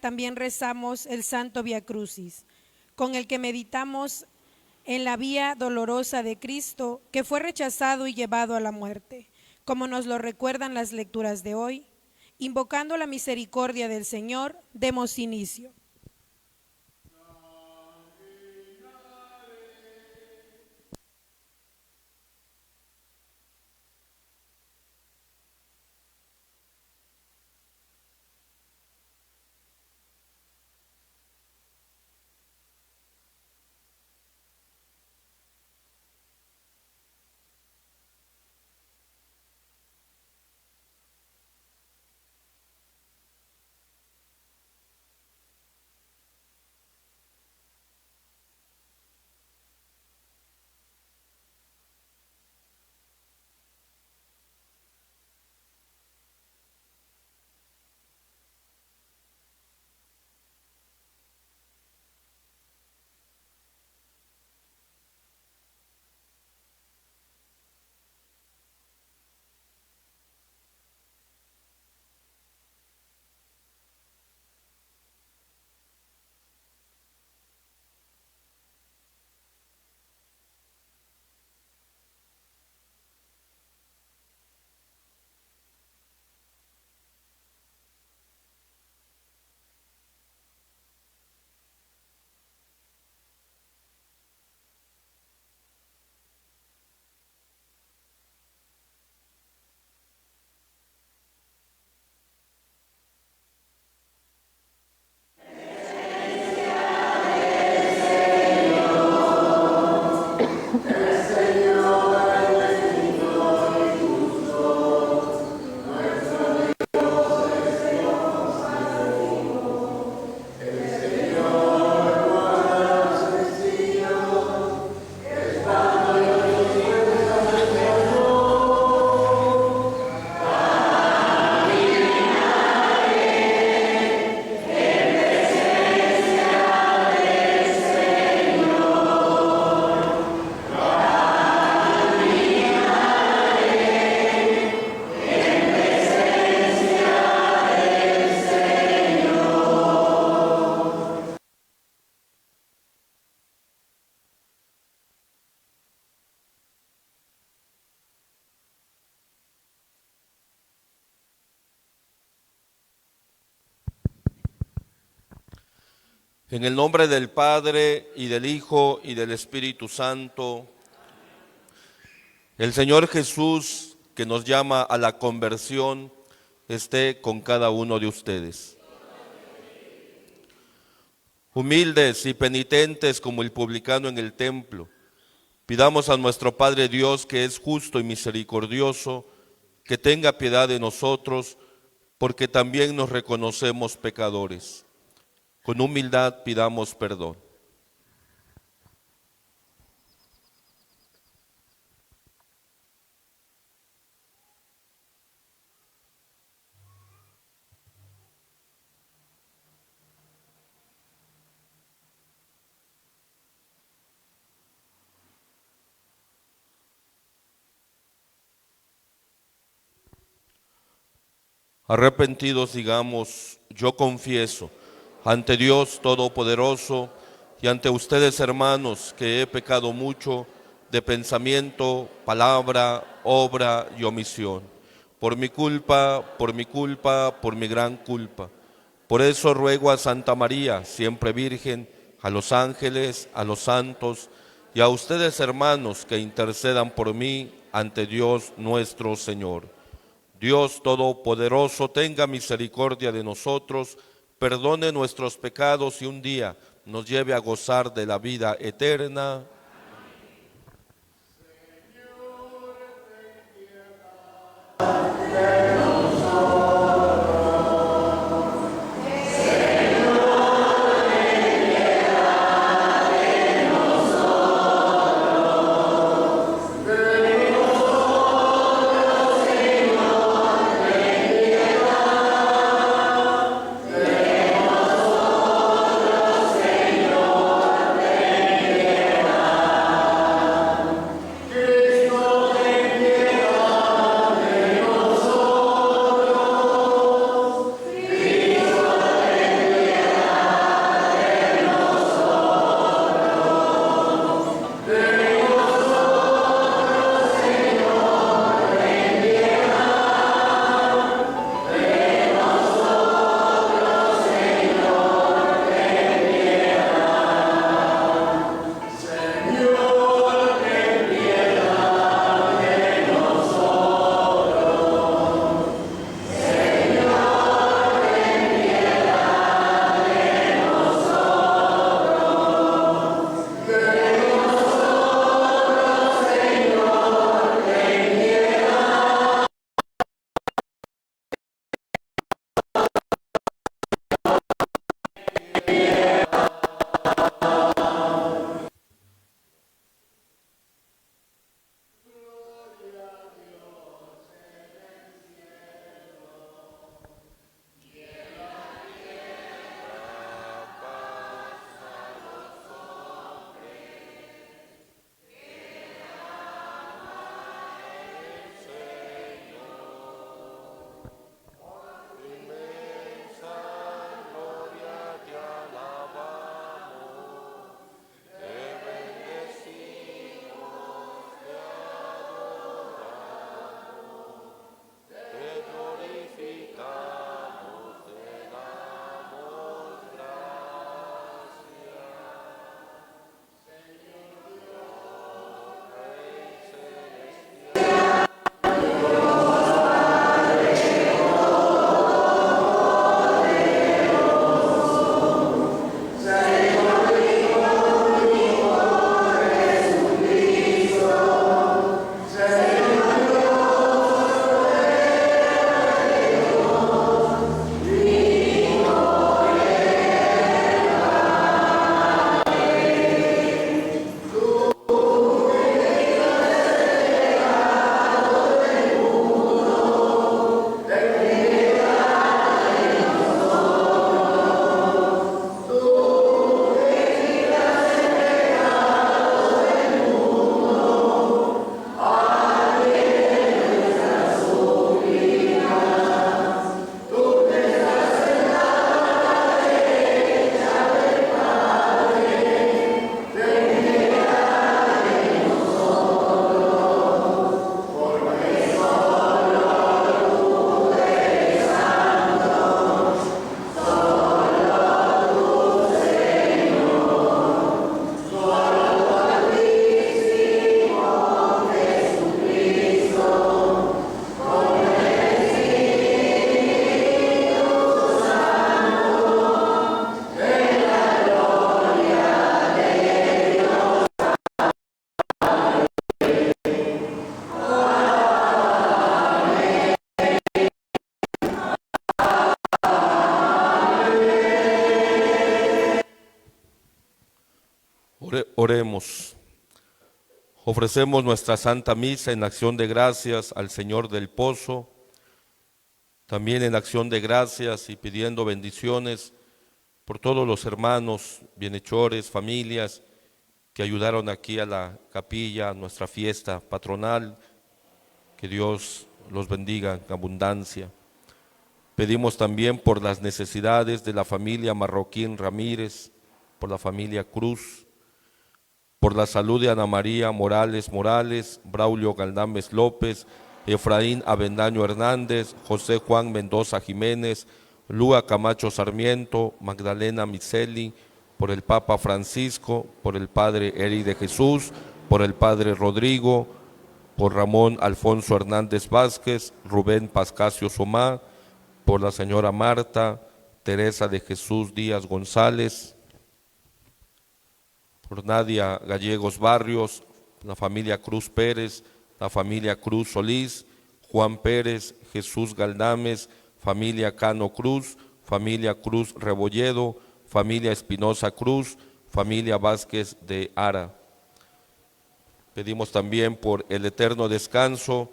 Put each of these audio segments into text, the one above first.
También rezamos el Santo Vía Crucis, con el que meditamos en la vía dolorosa de Cristo, que fue rechazado y llevado a la muerte, como nos lo recuerdan las lecturas de hoy. Invocando la misericordia del Señor, demos inicio. En el nombre del Padre, y del Hijo, y del Espíritu Santo, el Señor Jesús, que nos llama a la conversión, esté con cada uno de ustedes. Humildes y penitentes como el publicano en el templo, pidamos a nuestro Padre Dios, que es justo y misericordioso, que tenga piedad de nosotros, porque también nos reconocemos pecadores. Con humildad pidamos perdón. Arrepentidos digamos, yo confieso ante Dios Todopoderoso y ante ustedes, hermanos, que he pecado mucho de pensamiento, palabra, obra y omisión. Por mi culpa, por mi culpa, por mi gran culpa. Por eso ruego a Santa María, siempre Virgen, a los ángeles, a los santos y a ustedes, hermanos, que intercedan por mí ante Dios nuestro Señor. Dios Todopoderoso, tenga misericordia de nosotros, perdone nuestros pecados y un día nos lleve a gozar de la vida eterna. Oremos. Ofrecemos nuestra Santa Misa en acción de gracias al Señor del Pozo, también en acción de gracias y pidiendo bendiciones por todos los hermanos, bienhechores, familias que ayudaron aquí a la capilla, a nuestra fiesta patronal. Que Dios los bendiga en abundancia. Pedimos también por las necesidades de la familia Marroquín Ramírez, por la familia Cruz, por la salud de Ana María Morales, Braulio Galdames López, Efraín Avendaño Hernández, José Juan Mendoza Jiménez, Lua Camacho Sarmiento, Magdalena Miceli, por el Papa Francisco, por el Padre Eri de Jesús, por el Padre Rodrigo, por Ramón Alfonso Hernández Vázquez, Rubén Pascasio Somá, por la señora Marta, Teresa de Jesús Díaz González, por Nadia Gallegos Barrios, la familia Cruz Pérez, la familia Cruz Solís, Juan Pérez, Jesús Galdames, familia Cano Cruz, familia Cruz Rebolledo, familia Espinosa Cruz, familia Vázquez de Ara. Pedimos también por el eterno descanso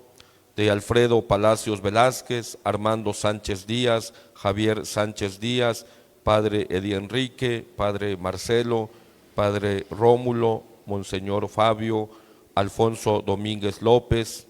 de Alfredo Palacios Velázquez, Armando Sánchez Díaz, Javier Sánchez Díaz, Padre Edi Enrique, Padre Marcelo, Padre Rómulo, Monseñor Fabio, Alfonso Domínguez López,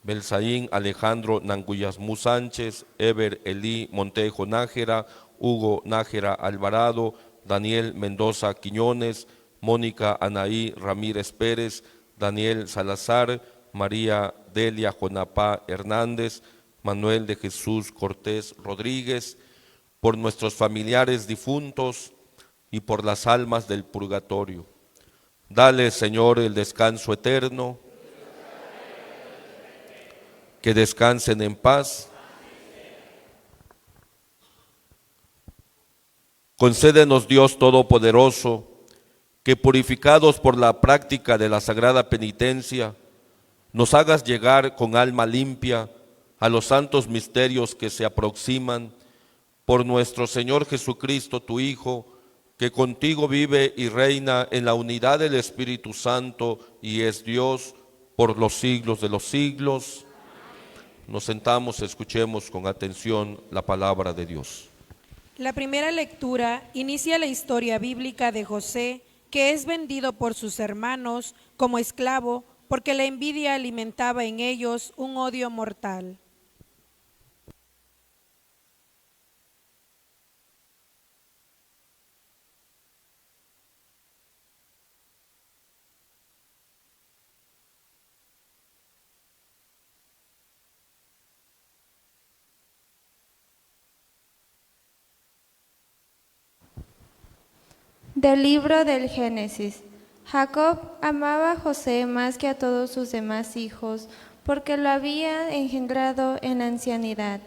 Belsaín Alejandro Nanguyasmú Sánchez, Eber Elí Montejo Nájera, Hugo Nájera Alvarado, Daniel Mendoza Quiñones, Mónica Anaí Ramírez Pérez, Daniel Salazar, María Delia Jonapá Hernández, Manuel de Jesús Cortés Rodríguez, por nuestros familiares difuntos y por las almas del purgatorio. Dale, Señor, el descanso eterno, que descansen en paz. Concédenos, Dios Todopoderoso, que purificados por la práctica de la sagrada penitencia, nos hagas llegar con alma limpia a los santos misterios que se aproximan, por nuestro Señor Jesucristo, tu Hijo, que contigo vive y reina en la unidad del Espíritu Santo y es Dios por los siglos de los siglos. Nos sentamos, escuchemos con atención la palabra de Dios. La primera lectura inicia la historia bíblica de José, que es vendido por sus hermanos como esclavo porque la envidia alimentaba en ellos un odio mortal. Del libro del Génesis. Jacob amaba a José más que a todos sus demás hijos, porque lo había engendrado en la ancianidad.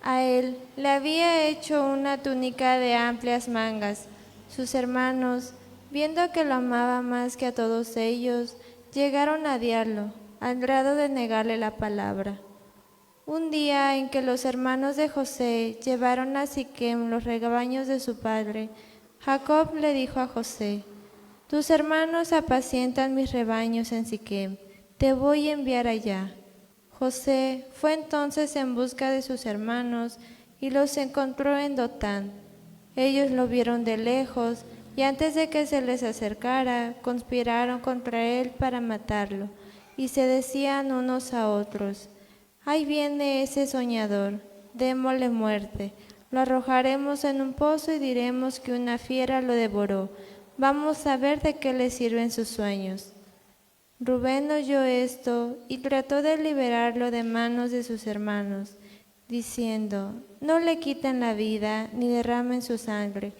A él le había hecho una túnica de amplias mangas. Sus hermanos, viendo que lo amaba más que a todos ellos, llegaron a odiarlo, al grado de negarle la palabra. Un día en que los hermanos de José llevaron a Siquem los rebaños de su padre, Jacob le dijo a José: tus hermanos apacientan mis rebaños en Siquem, te voy a enviar allá. José fue entonces en busca de sus hermanos y los encontró en Dotán. Ellos lo vieron de lejos y antes de que se les acercara, conspiraron contra él para matarlo, y se decían unos a otros: ahí viene ese soñador, démosle muerte. Lo arrojaremos en un pozo y diremos que una fiera lo devoró. Vamos a ver de qué le sirven sus sueños. Rubén oyó esto y trató de liberarlo de manos de sus hermanos, diciendo: no le quiten la vida ni derramen su sangre.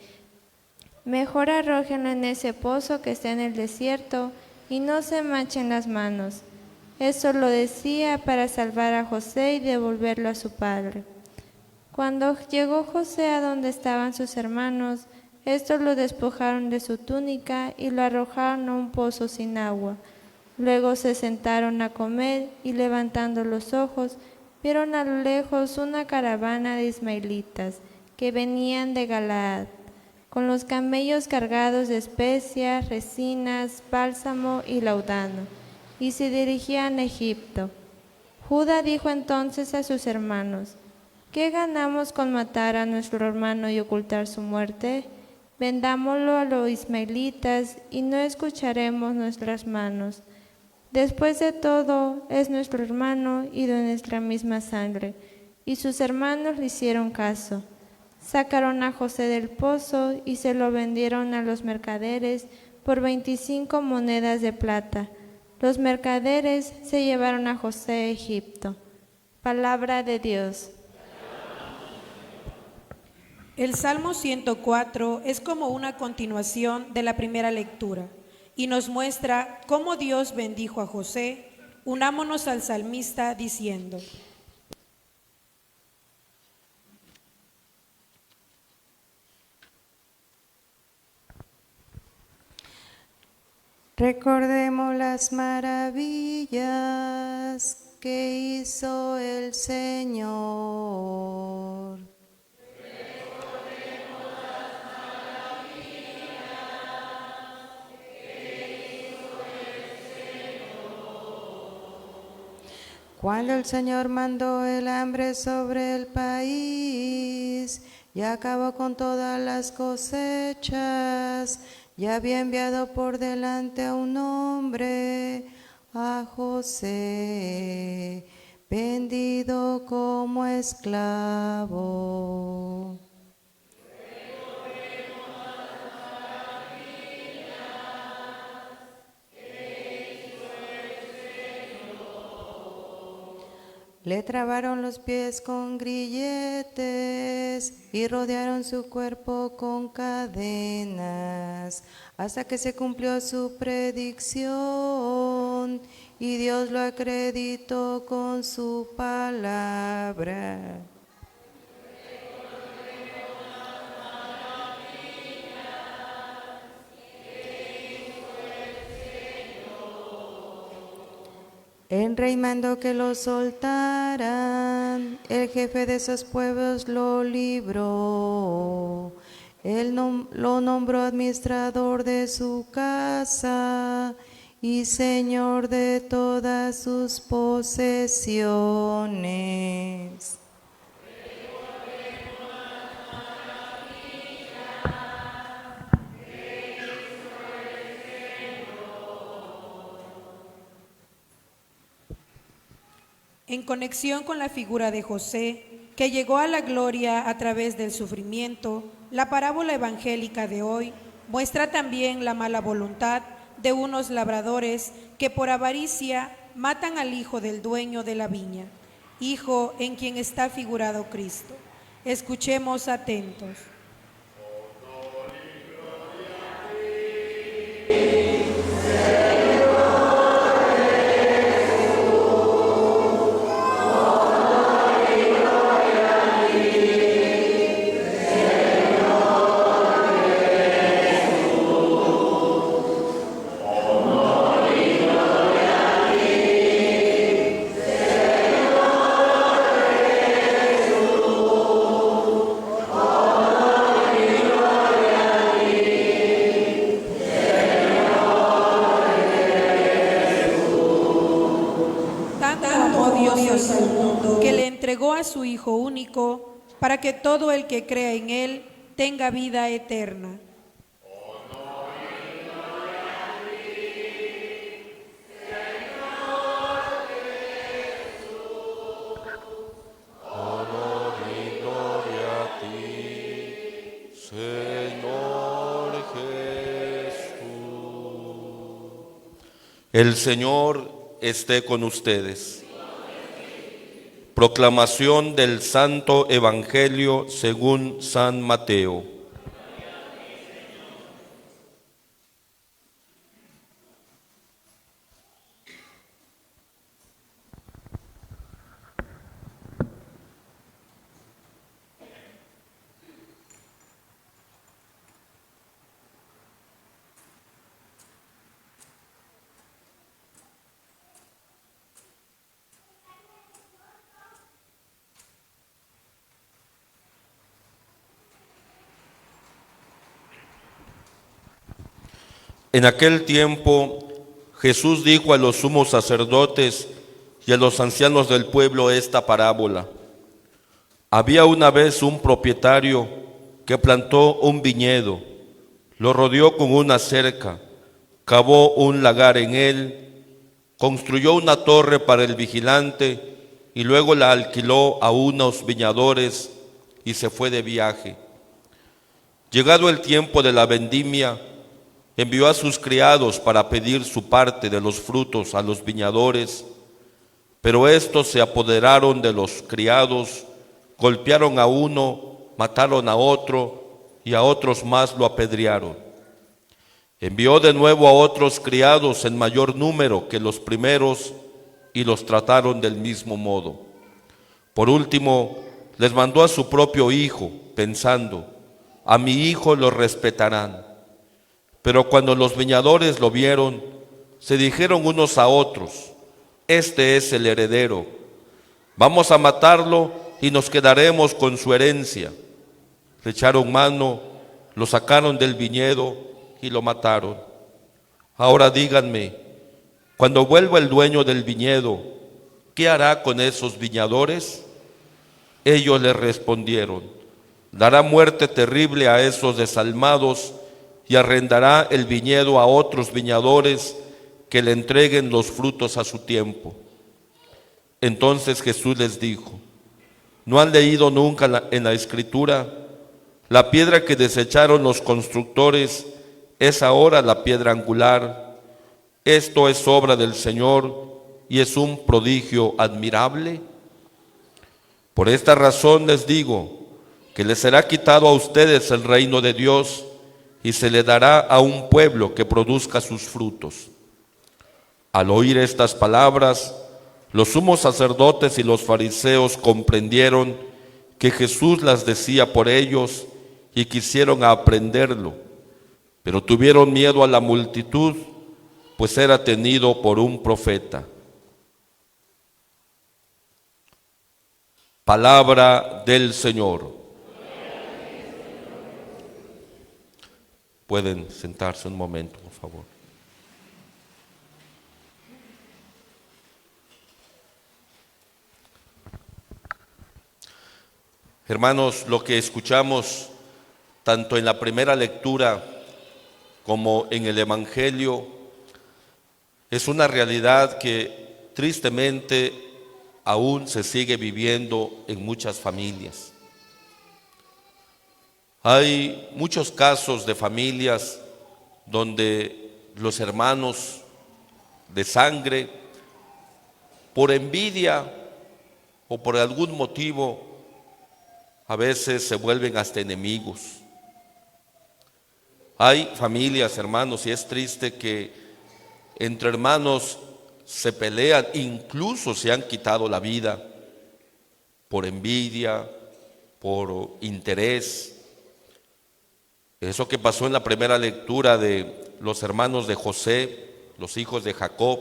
Mejor arrójenlo en ese pozo que está en el desierto y no se manchen las manos. Eso lo decía para salvar a José y devolverlo a su padre. Cuando llegó José a donde estaban sus hermanos, estos lo despojaron de su túnica y lo arrojaron a un pozo sin agua. Luego se sentaron a comer y levantando los ojos, vieron a lo lejos una caravana de ismaelitas que venían de Galaad. con los camellos cargados de especias, resinas, bálsamo y laudano, y se dirigían a Egipto. Judá dijo entonces a sus hermanos: ¿qué ganamos con matar a nuestro hermano y ocultar su muerte? Vendámoslo a los ismaelitas y no escucharemos nuestras manos. Después de todo, es nuestro hermano y de nuestra misma sangre. Y sus hermanos le hicieron caso. Sacaron a José del pozo y se lo vendieron a los mercaderes por 25 monedas de plata. Los mercaderes se llevaron a José a Egipto. Palabra de Dios. El Salmo 104 es como una continuación de la primera lectura y nos muestra cómo Dios bendijo a José. Unámonos al salmista diciendo: recordemos las maravillas que hizo el Señor. Cuando el Señor mandó el hambre sobre el país y acabó con todas las cosechas, y había enviado por delante a un hombre, a José, vendido como esclavo. Le trabaron los pies con grilletes y rodearon su cuerpo con cadenas, hasta que se cumplió su predicción y Dios lo acreditó con su palabra. El rey mandó que lo soltaran, el jefe de esos pueblos lo libró. Él lo nombró administrador de su casa y señor de todas sus posesiones. En conexión con la figura de José, que llegó a la gloria a través del sufrimiento, la parábola evangélica de hoy muestra también la mala voluntad de unos labradores que por avaricia matan al hijo del dueño de la viña, hijo en quien está figurado Cristo. Escuchemos atentos. Que le entregó a su Hijo único, para que todo el que crea en Él tenga vida eterna. Honor y gloria a ti, Señor Jesús. El Señor esté con ustedes. Proclamación del Santo Evangelio según San Mateo. En aquel tiempo Jesús dijo a los sumos sacerdotes y a los ancianos del pueblo esta parábola. Había una vez un propietario que plantó un viñedo, lo rodeó con una cerca, cavó un lagar en él, construyó una torre para el vigilante y luego la alquiló a unos viñadores y se fue de viaje. Llegado el tiempo de la vendimia, envió a sus criados para pedir su parte de los frutos a los viñadores, pero estos se apoderaron de los criados, golpearon a uno, mataron a otro y a otros más lo apedrearon. Envió de nuevo a otros criados en mayor número que los primeros y los trataron del mismo modo. Por último, les mandó a su propio hijo, pensando, a mi hijo lo respetarán. Pero cuando los viñadores lo vieron, se dijeron unos a otros, este es el heredero, vamos a matarlo y nos quedaremos con su herencia. Le echaron mano, lo sacaron del viñedo y lo mataron. Ahora díganme, cuando vuelva el dueño del viñedo, ¿qué hará con esos viñadores? Ellos le respondieron, dará muerte terrible a esos desalmados y arrendará el viñedo a otros viñadores que le entreguen los frutos a su tiempo. Entonces Jesús les dijo, ¿no han leído nunca en la Escritura? La piedra que desecharon los constructores es ahora la piedra angular. Esto es obra del Señor y es un prodigio admirable. Por esta razón les digo que les será quitado a ustedes el reino de Dios y se le dará a un pueblo que produzca sus frutos. Al oír estas palabras, los sumos sacerdotes y los fariseos comprendieron que Jesús las decía por ellos y quisieron aprenderlo, pero tuvieron miedo a la multitud, pues era tenido por un profeta. Palabra del Señor. Pueden sentarse un momento, por favor. Hermanos, lo que escuchamos tanto en la primera lectura como en el Evangelio es una realidad que tristemente aún se sigue viviendo en muchas familias. Hay muchos casos de familias donde los hermanos de sangre, por envidia o por algún motivo, a veces se vuelven hasta enemigos. Hay familias, hermanos, y es triste que entre hermanos se pelean, incluso se han quitado la vida por envidia, por interés. Eso que pasó en la primera lectura de los hermanos de José, los hijos de Jacob,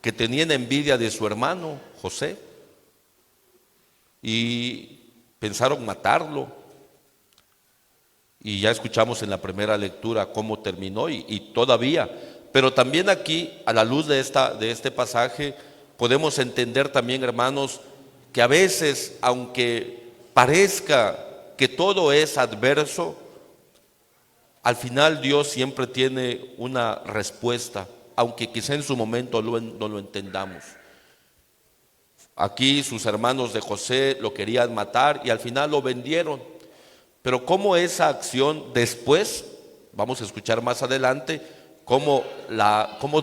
que tenían envidia de su hermano José y pensaron matarlo. Y ya escuchamos en la primera lectura cómo terminó y todavía. Pero también aquí, a la luz de este pasaje, podemos entender también, hermanos, que a veces, aunque parezca que todo es adverso, al final Dios siempre tiene una respuesta, aunque quizá en su momento no lo entendamos. Aquí sus hermanos de José lo querían matar y al final lo vendieron. Pero cómo esa acción después, vamos a escuchar más adelante, cómo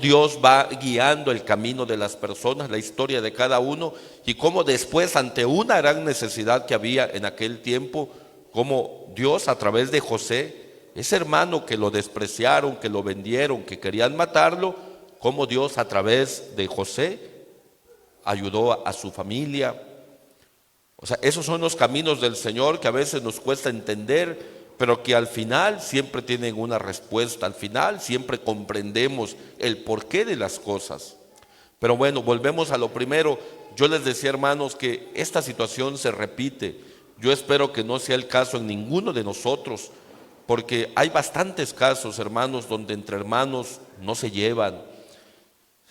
Dios va guiando el camino de las personas, la historia de cada uno, y cómo después, ante una gran necesidad que había en aquel tiempo, cómo Dios a través de José, ese hermano que lo despreciaron, que lo vendieron, que querían matarlo, cómo Dios a través de José ayudó a su familia. O sea, esos son los caminos del Señor que a veces nos cuesta entender, pero que al final siempre tienen una respuesta, al final siempre comprendemos el porqué de las cosas. Pero bueno, volvemos a lo primero. Yo les decía, hermanos, que esta situación se repite. Yo espero que no sea el caso en ninguno de nosotros, porque hay bastantes casos, hermanos, donde entre hermanos no se llevan,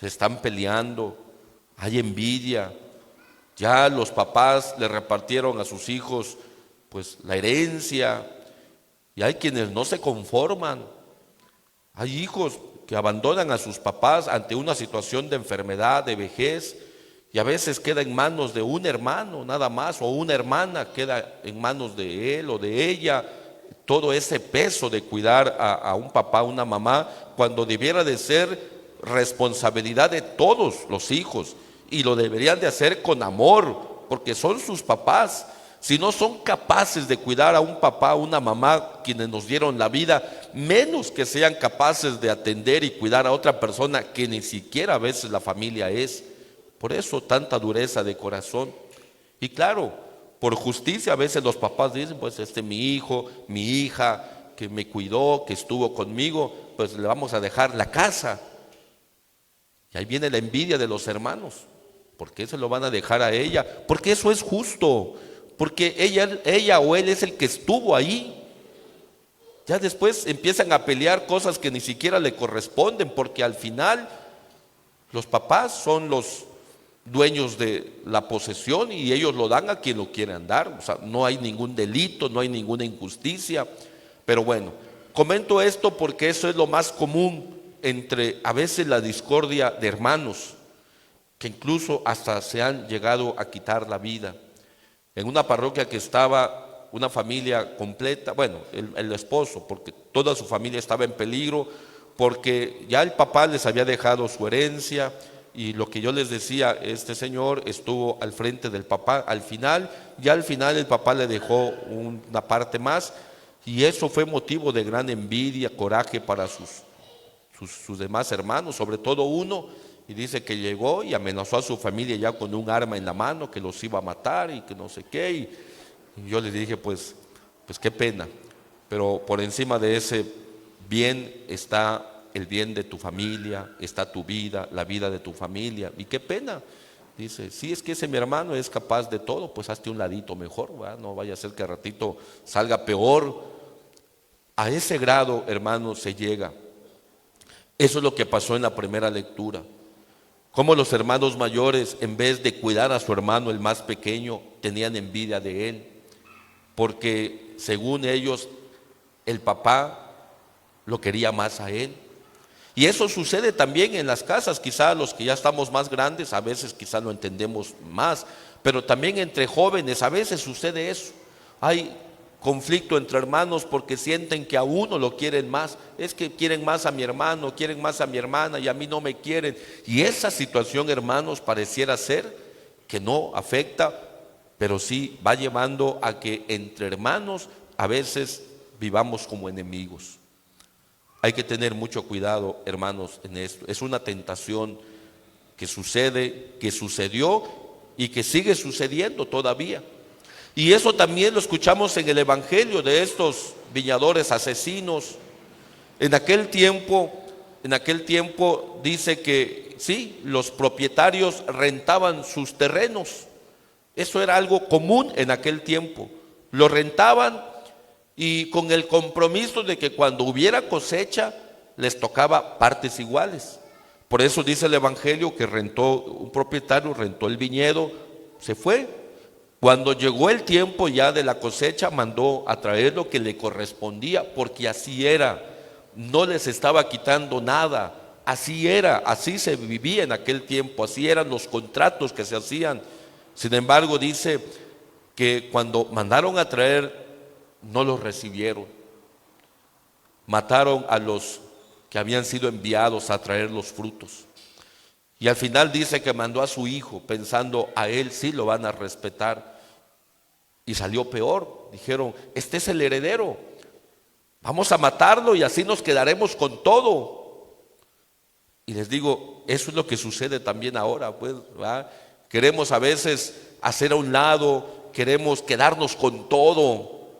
se están peleando, hay envidia. Ya los papás le repartieron a sus hijos pues la herencia, y hay quienes no se conforman. Hay hijos que abandonan a sus papás ante una situación de enfermedad, de vejez, y a veces queda en manos de un hermano nada más, o una hermana queda en manos de él o de ella, todo ese peso de cuidar a un papá, a una mamá, cuando debiera de ser responsabilidad de todos los hijos, y lo deberían de hacer con amor, porque son sus papás. Si no son capaces de cuidar a un papá, a una mamá, quienes nos dieron la vida, menos que sean capaces de atender y cuidar a otra persona que ni siquiera a veces la familia es. Por eso tanta dureza de corazón. Y claro, por justicia a veces los papás dicen, pues mi hijo, mi hija, que me cuidó, que estuvo conmigo, pues le vamos a dejar la casa. Y ahí viene la envidia de los hermanos. ¿Por qué se lo van a dejar a ella? Porque eso es justo. Porque ella o él es el que estuvo ahí. Ya después empiezan a pelear cosas que ni siquiera le corresponden, porque al final los papás son los dueños de la posesión y ellos lo dan a quien lo quieran dar. O sea, no hay ningún delito, no hay ninguna injusticia. Pero bueno, comento esto porque eso es lo más común entre a veces la discordia de hermanos, que incluso hasta se han llegado a quitar la vida. En una parroquia que estaba una familia completa, bueno, el esposo, porque toda su familia estaba en peligro, porque ya el papá les había dejado su herencia, y lo que yo les decía, este señor estuvo al frente del papá al final el papá le dejó una parte más, y eso fue motivo de gran envidia, coraje para sus demás hermanos, sobre todo uno. Y dice que llegó y amenazó a su familia ya con un arma en la mano, que los iba a matar y que no sé qué. Y yo le dije, pues qué pena, pero por encima de ese bien está el bien de tu familia, está tu vida, la vida de tu familia. Y qué pena. Dice, sí, es que ese mi hermano es capaz de todo, pues hazte un ladito mejor, ¿verdad? No vaya a ser que al ratito salga peor. A ese grado, hermanos, se llega. Eso es lo que pasó en la primera lectura. Cómo los hermanos mayores, en vez de cuidar a su hermano el más pequeño, tenían envidia de él, porque según ellos el papá lo quería más a él. Y eso sucede también en las casas. Quizá los que ya estamos más grandes a veces quizá lo entendemos más, pero también entre jóvenes a veces sucede eso. Hay conflicto entre hermanos porque sienten que a uno lo quieren más. Es que quieren más a mi hermano, quieren más a mi hermana y a mí no me quieren. Y esa situación, hermanos, pareciera ser que no afecta, pero sí va llevando a que entre hermanos a veces vivamos como enemigos. Hay que tener mucho cuidado, hermanos, en esto. Es una tentación que sucede, que sucedió y que sigue sucediendo todavía. Y eso también lo escuchamos en el Evangelio de estos viñadores asesinos. En aquel tiempo dice que sí, los propietarios rentaban sus terrenos. Eso era algo común en aquel tiempo. Lo rentaban y con el compromiso de que cuando hubiera cosecha les tocaba partes iguales. Por eso dice el Evangelio que un propietario rentó el viñedo, se fue. Cuando llegó el tiempo ya de la cosecha, mandó a traer lo que le correspondía, porque así era, no les estaba quitando nada, así era, así se vivía en aquel tiempo, así eran los contratos que se hacían. Sin embargo, dice que cuando mandaron a traer, no los recibieron, mataron a los que habían sido enviados a traer los frutos. Y al final dice que mandó a su hijo, pensando a él sí lo van a respetar. Y salió peor. Dijeron, este es el heredero, vamos a matarlo y así nos quedaremos con todo. Y les digo, eso es lo que sucede también ahora, pues, ¿verdad? Queremos a veces hacer a un lado, queremos quedarnos con todo.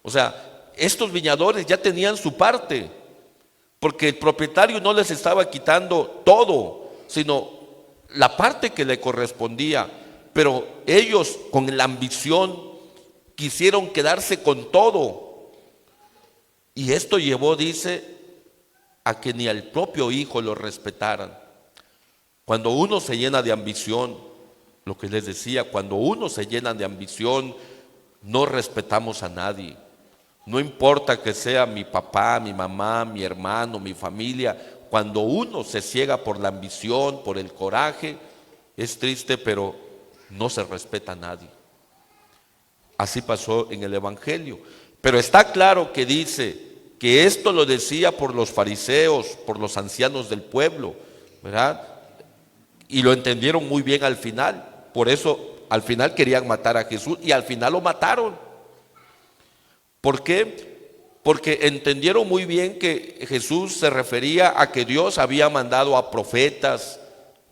O sea, estos viñadores ya tenían su parte, porque el propietario no les estaba quitando todo, sino la parte que le correspondía. Pero ellos, con la ambición, quisieron quedarse con todo. Y esto llevó, dice, a que ni al propio hijo lo respetaran. Cuando uno se llena de ambición, lo que les decía, cuando uno se llena de ambición, no respetamos a nadie. No importa que sea mi papá, mi mamá, mi hermano, mi familia. Cuando uno se ciega por la ambición, por el coraje, es triste, pero no se respeta a nadie. Así pasó en el Evangelio. Pero está claro que dice que esto lo decía por los fariseos, por los ancianos del pueblo, ¿verdad? Y lo entendieron muy bien al final. Por eso al final querían matar a Jesús y al final lo mataron. ¿Por qué? Porque entendieron muy bien que Jesús se refería a que Dios había mandado a profetas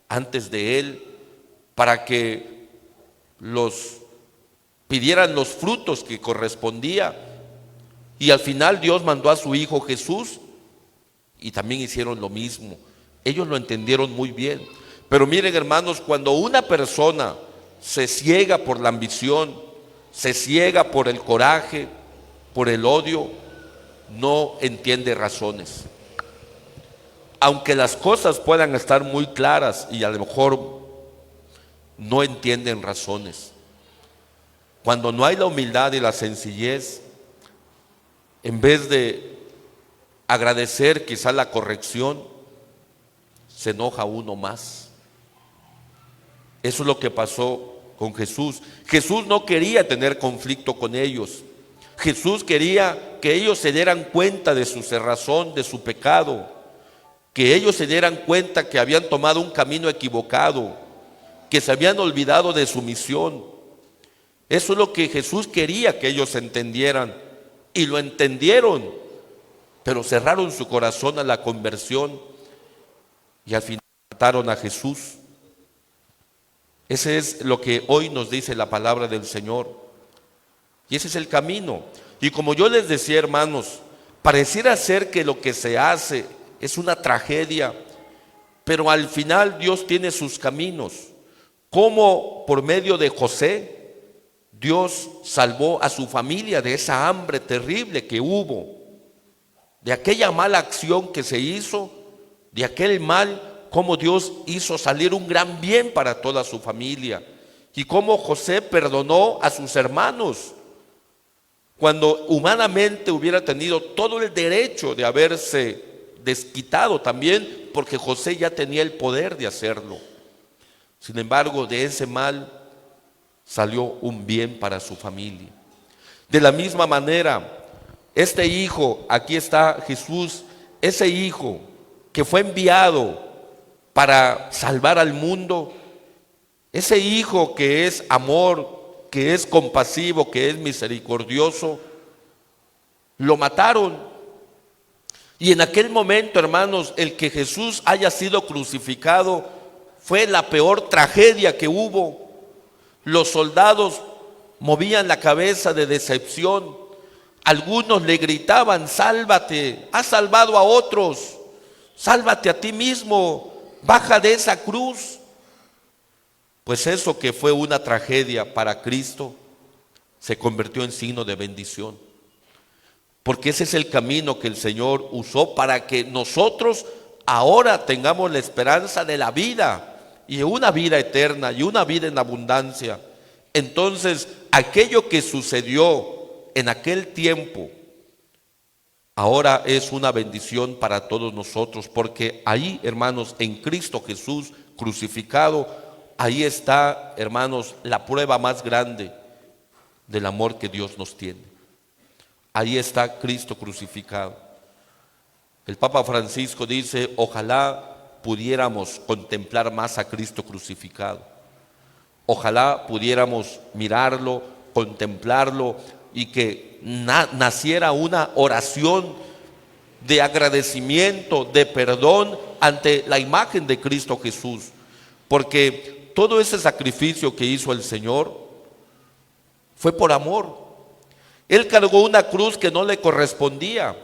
antes de él para que los pidieran los frutos que correspondía. Y al final Dios mandó a su Hijo Jesús y también hicieron lo mismo. Ellos lo entendieron muy bien. Pero miren, hermanos, cuando una persona se ciega por la ambición, se ciega por el coraje, por el odio, no entiende razones. Aunque las cosas puedan estar muy claras y a lo mejor no entienden razones. Cuando no hay la humildad y la sencillez, en vez de agradecer quizá la corrección, se enoja uno más. Eso es lo que pasó con Jesús. Jesús no quería tener conflicto con ellos. Jesús quería que ellos se dieran cuenta de su cerrazón, de su pecado, que ellos se dieran cuenta que habían tomado un camino equivocado, que se habían olvidado de su misión. Eso es lo que Jesús quería que ellos entendieran, y lo entendieron, pero cerraron su corazón a la conversión y al final mataron a Jesús. Ese es lo que hoy nos dice la palabra del Señor. Y ese es el camino. Y como yo les decía, hermanos, pareciera ser que lo que se hace es una tragedia, pero al final Dios tiene sus caminos. Como por medio de José, Dios salvó a su familia de esa hambre terrible que hubo, de aquella mala acción que se hizo, de aquel mal, cómo Dios hizo salir un gran bien para toda su familia, y cómo José perdonó a sus hermanos, cuando humanamente hubiera tenido todo el derecho de haberse desquitado también, porque José ya tenía el poder de hacerlo. Sin embargo, de ese mal salió un bien para su familia. De la misma manera, este hijo, aquí está Jesús, ese hijo que fue enviado para salvar al mundo, ese hijo que es amor, que es compasivo, que es misericordioso, lo mataron. Y en aquel momento, hermanos, el que Jesús haya sido crucificado fue la peor tragedia que hubo. Los soldados movían la cabeza de decepción. Algunos le gritaban: sálvate, has salvado a otros, sálvate a ti mismo, baja de esa cruz. Pues eso que fue una tragedia para Cristo se convirtió en signo de bendición, porque ese es el camino que el Señor usó para que nosotros ahora tengamos la esperanza de la vida, y una vida eterna, y una vida en abundancia. Entonces, aquello que sucedió en aquel tiempo ahora es una bendición para todos nosotros, porque ahí, hermanos, en Cristo Jesús crucificado, ahí está, hermanos, la prueba más grande del amor que Dios nos tiene. Ahí está Cristo crucificado. El Papa Francisco dice: ojalá pudiéramos contemplar más a Cristo crucificado. Ojalá pudiéramos mirarlo, contemplarlo, y que naciera una oración de agradecimiento, de perdón ante la imagen de Cristo Jesús. Porque todo ese sacrificio que hizo el Señor fue por amor. Él cargó una cruz que no le correspondía.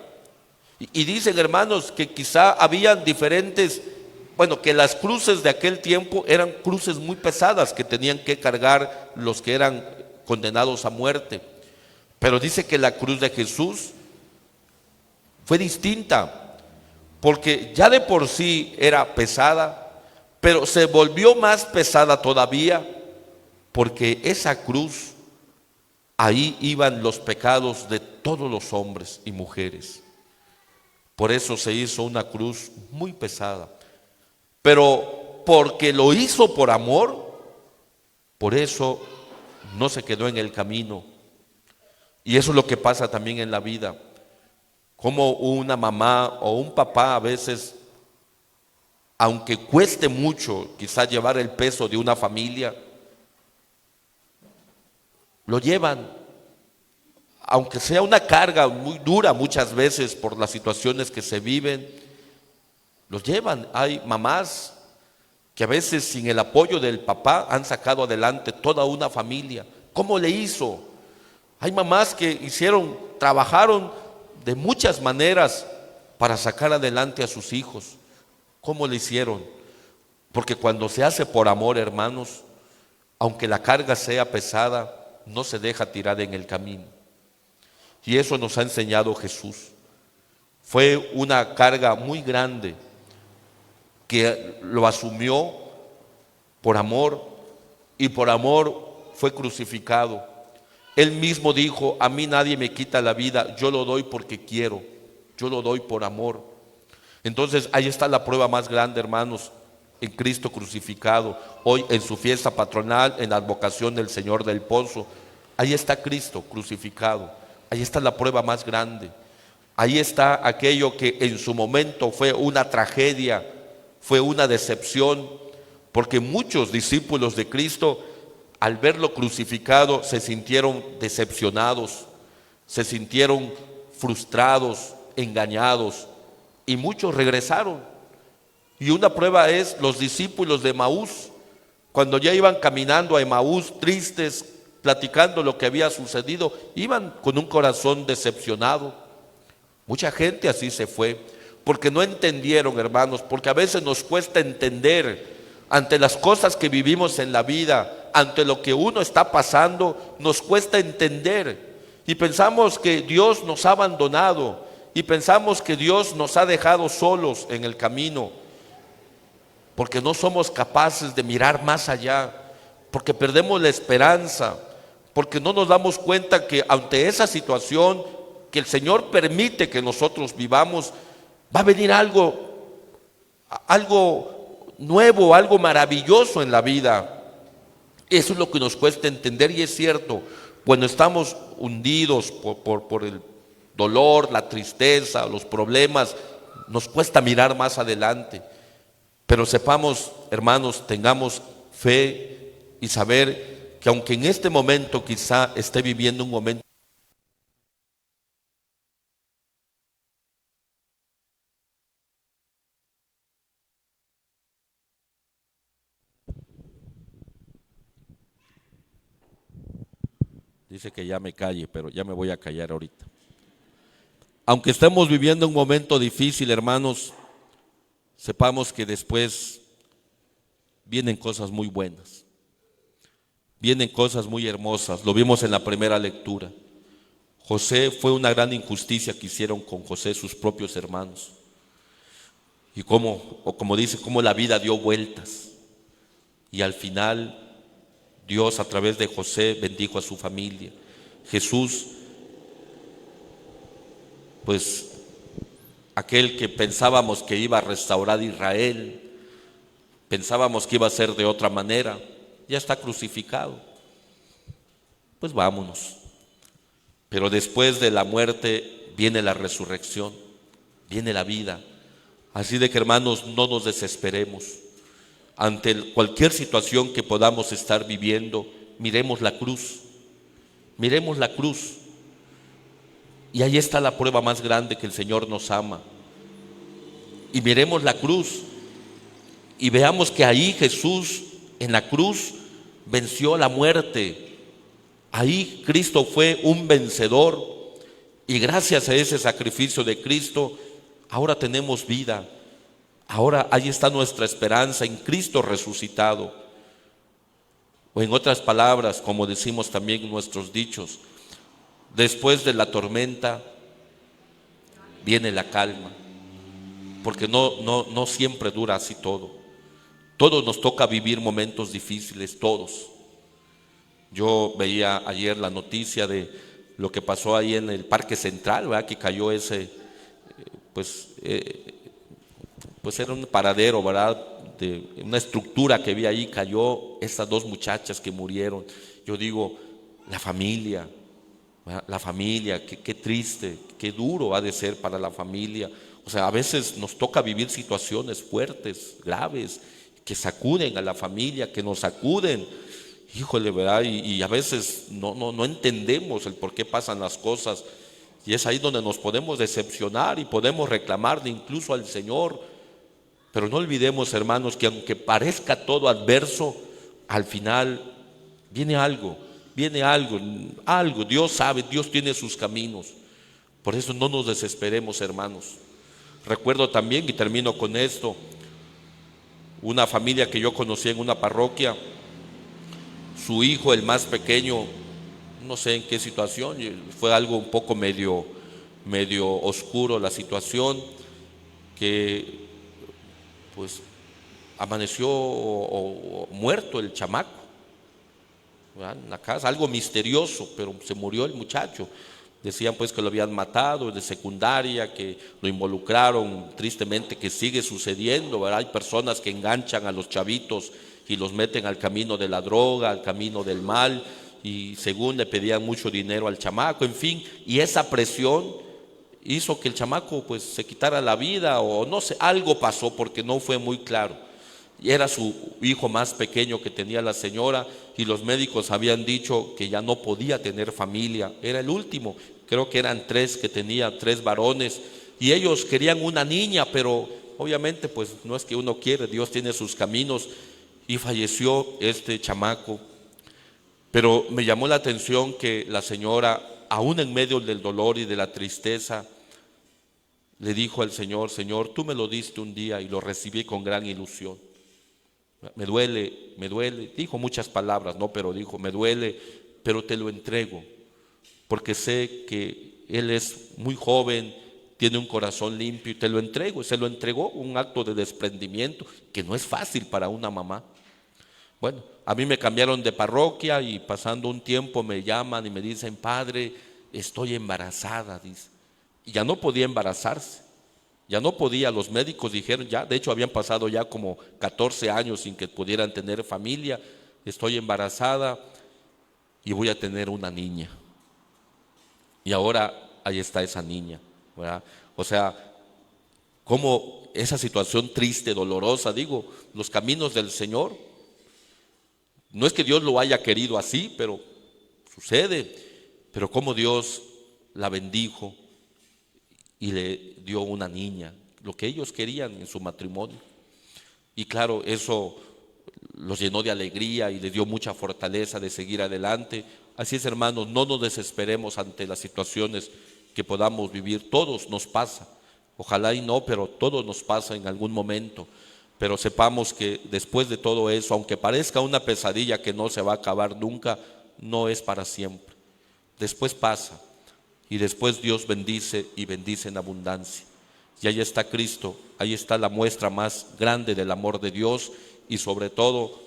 Y dicen, hermanos, que quizá habían diferentes, que las cruces de aquel tiempo eran cruces muy pesadas que tenían que cargar los que eran condenados a muerte. Pero dice que la cruz de Jesús fue distinta, porque ya de por sí era pesada, pero se volvió más pesada todavía, porque esa cruz, ahí iban los pecados de todos los hombres y mujeres. Por eso se hizo una cruz muy pesada. Pero porque lo hizo por amor, por eso no se quedó en el camino. Y eso es lo que pasa también en la vida. Como una mamá o un papá a veces, aunque cueste mucho quizás llevar el peso de una familia, lo llevan, aunque sea una carga muy dura muchas veces por las situaciones que se viven, los llevan. Hay mamás que a veces sin el apoyo del papá han sacado adelante toda una familia. ¿Cómo le hizo? Hay mamás que trabajaron de muchas maneras para sacar adelante a sus hijos. ¿Cómo le hicieron? Porque cuando se hace por amor, hermanos, aunque la carga sea pesada, no se deja tirar en el camino. Y eso nos ha enseñado Jesús. Fue una carga muy grande que lo asumió por amor, y por amor fue crucificado. Él mismo dijo: a mí nadie me quita la vida, yo lo doy porque quiero, yo lo doy por amor. Entonces ahí está la prueba más grande, hermanos, en Cristo crucificado. Hoy en su fiesta patronal, en la advocación del Señor del Pozo, ahí está Cristo crucificado. Ahí está la prueba más grande. Ahí está aquello que en su momento fue una tragedia, fue una decepción, porque muchos discípulos de Cristo, al verlo crucificado, se sintieron decepcionados, se sintieron frustrados, engañados, y muchos regresaron. Y una prueba es los discípulos de Emaús, cuando ya iban caminando a Emaús tristes, platicando lo que había sucedido, iban con un corazón decepcionado. Mucha gente así se fue, porque no entendieron, hermanos, porque a veces nos cuesta entender ante las cosas que vivimos en la vida, ante lo que uno está pasando, nos cuesta entender. Y pensamos que Dios nos ha abandonado, y pensamos que Dios nos ha dejado solos en el camino, porque no somos capaces de mirar más allá, porque perdemos la esperanza, porque no nos damos cuenta que ante esa situación que el Señor permite que nosotros vivamos, va a venir algo nuevo, algo maravilloso en la vida. Eso es lo que nos cuesta entender, y es cierto, cuando estamos hundidos por el dolor, la tristeza, los problemas, nos cuesta mirar más adelante. Pero sepamos, hermanos, tengamos fe y saber que aunque en este momento quizá esté viviendo un momento, dice que ya me calle, pero ya me voy a callar ahorita. Aunque estemos viviendo un momento difícil, hermanos, sepamos que después vienen cosas muy buenas, vienen cosas muy hermosas. Lo vimos en la primera lectura. José, fue una gran injusticia que hicieron con José sus propios hermanos. Y como dice, cómo la vida dio vueltas. Y al final Dios a través de José bendijo a su familia. Jesús, pues aquel que pensábamos que iba a restaurar Israel, pensábamos que iba a ser de otra manera, ya está crucificado. Pues vámonos. Pero después de la muerte viene la resurrección, viene la vida. Así de que, hermanos, no nos desesperemos. Ante cualquier situación que podamos estar viviendo, miremos la cruz, miremos la cruz. Y ahí está la prueba más grande que el Señor nos ama. Y miremos la cruz y veamos que ahí Jesús en la cruz venció la muerte. Ahí Cristo fue un vencedor, y gracias a ese sacrificio de Cristo ahora tenemos vida. Ahora ahí está nuestra esperanza en Cristo resucitado. O en otras palabras, como decimos también en nuestros dichos, después de la tormenta viene la calma, porque no siempre dura así todo. Todos nos toca vivir momentos difíciles, todos. Yo veía ayer la noticia de lo que pasó ahí en el Parque Central, ¿verdad? Que cayó ese, pues, pues era un paradero, ¿verdad? De una estructura que había ahí, cayó estas dos muchachas que murieron. Yo digo, la familia, ¿verdad? La familia, qué triste, qué duro ha de ser para la familia. O sea, a veces nos toca vivir situaciones fuertes, graves, que sacuden a la familia, que nos sacuden. Híjole, ¿verdad? Y a veces no entendemos el por qué pasan las cosas. Y es ahí donde nos podemos decepcionar y podemos reclamarle incluso al Señor. Pero no olvidemos, hermanos, que aunque parezca todo adverso, al final viene algo. Dios sabe, Dios tiene sus caminos. Por eso no nos desesperemos, hermanos. Recuerdo también, y termino con esto, una familia que yo conocí en una parroquia. Su hijo, el más pequeño, no sé en qué situación, fue algo un poco medio oscuro la situación, que pues amaneció o muerto el chamaco, ¿verdad? En la casa, algo misterioso, pero se murió el muchacho. Decían pues que lo habían matado de secundaria, que lo involucraron, tristemente que sigue sucediendo, ¿verdad? Hay personas que enganchan a los chavitos y los meten al camino de la droga, al camino del mal, y según le pedían mucho dinero al chamaco, en fin, y esa presión hizo que el chamaco pues se quitara la vida, o no sé, algo pasó porque no fue muy claro. Y era su hijo más pequeño que tenía la señora, y los médicos habían dicho que ya no podía tener familia, era el último, creo que eran tres que tenía, tres varones, y ellos querían una niña, pero obviamente pues no es que uno quiere, Dios tiene sus caminos, y falleció este chamaco. Pero me llamó la atención que la señora, aún en medio del dolor y de la tristeza, le dijo al Señor: Señor, tú me lo diste un día y lo recibí con gran ilusión. Me duele, dijo muchas palabras, no, pero dijo, me duele, pero te lo entrego, porque sé que él es muy joven, tiene un corazón limpio, y te lo entrego. Se lo entregó, un acto de desprendimiento que no es fácil para una mamá. Bueno, a mí me cambiaron de parroquia y pasando un tiempo me llaman y me dicen: padre, estoy embarazada, dice. Y ya no podía embarazarse, ya no podía, los médicos dijeron ya, de hecho habían pasado ya como 14 años sin que pudieran tener familia. Estoy embarazada y voy a tener una niña. Y ahora ahí está esa niña, ¿verdad? O sea, como esa situación triste, dolorosa, digo, los caminos del Señor, no es que Dios lo haya querido así, pero sucede. Pero como Dios la bendijo y le dio una niña, lo que ellos querían en su matrimonio. Y claro, eso los llenó de alegría y les dio mucha fortaleza de seguir adelante. Así es, hermanos, no nos desesperemos ante las situaciones que podamos vivir. Todos nos pasa, ojalá y no, pero todos nos pasa en algún momento. Pero sepamos que después de todo eso, aunque parezca una pesadilla que no se va a acabar nunca, no es para siempre. Después pasa, y después Dios bendice y bendice en abundancia. Y ahí está Cristo, ahí está la muestra más grande del amor de Dios, y sobre todo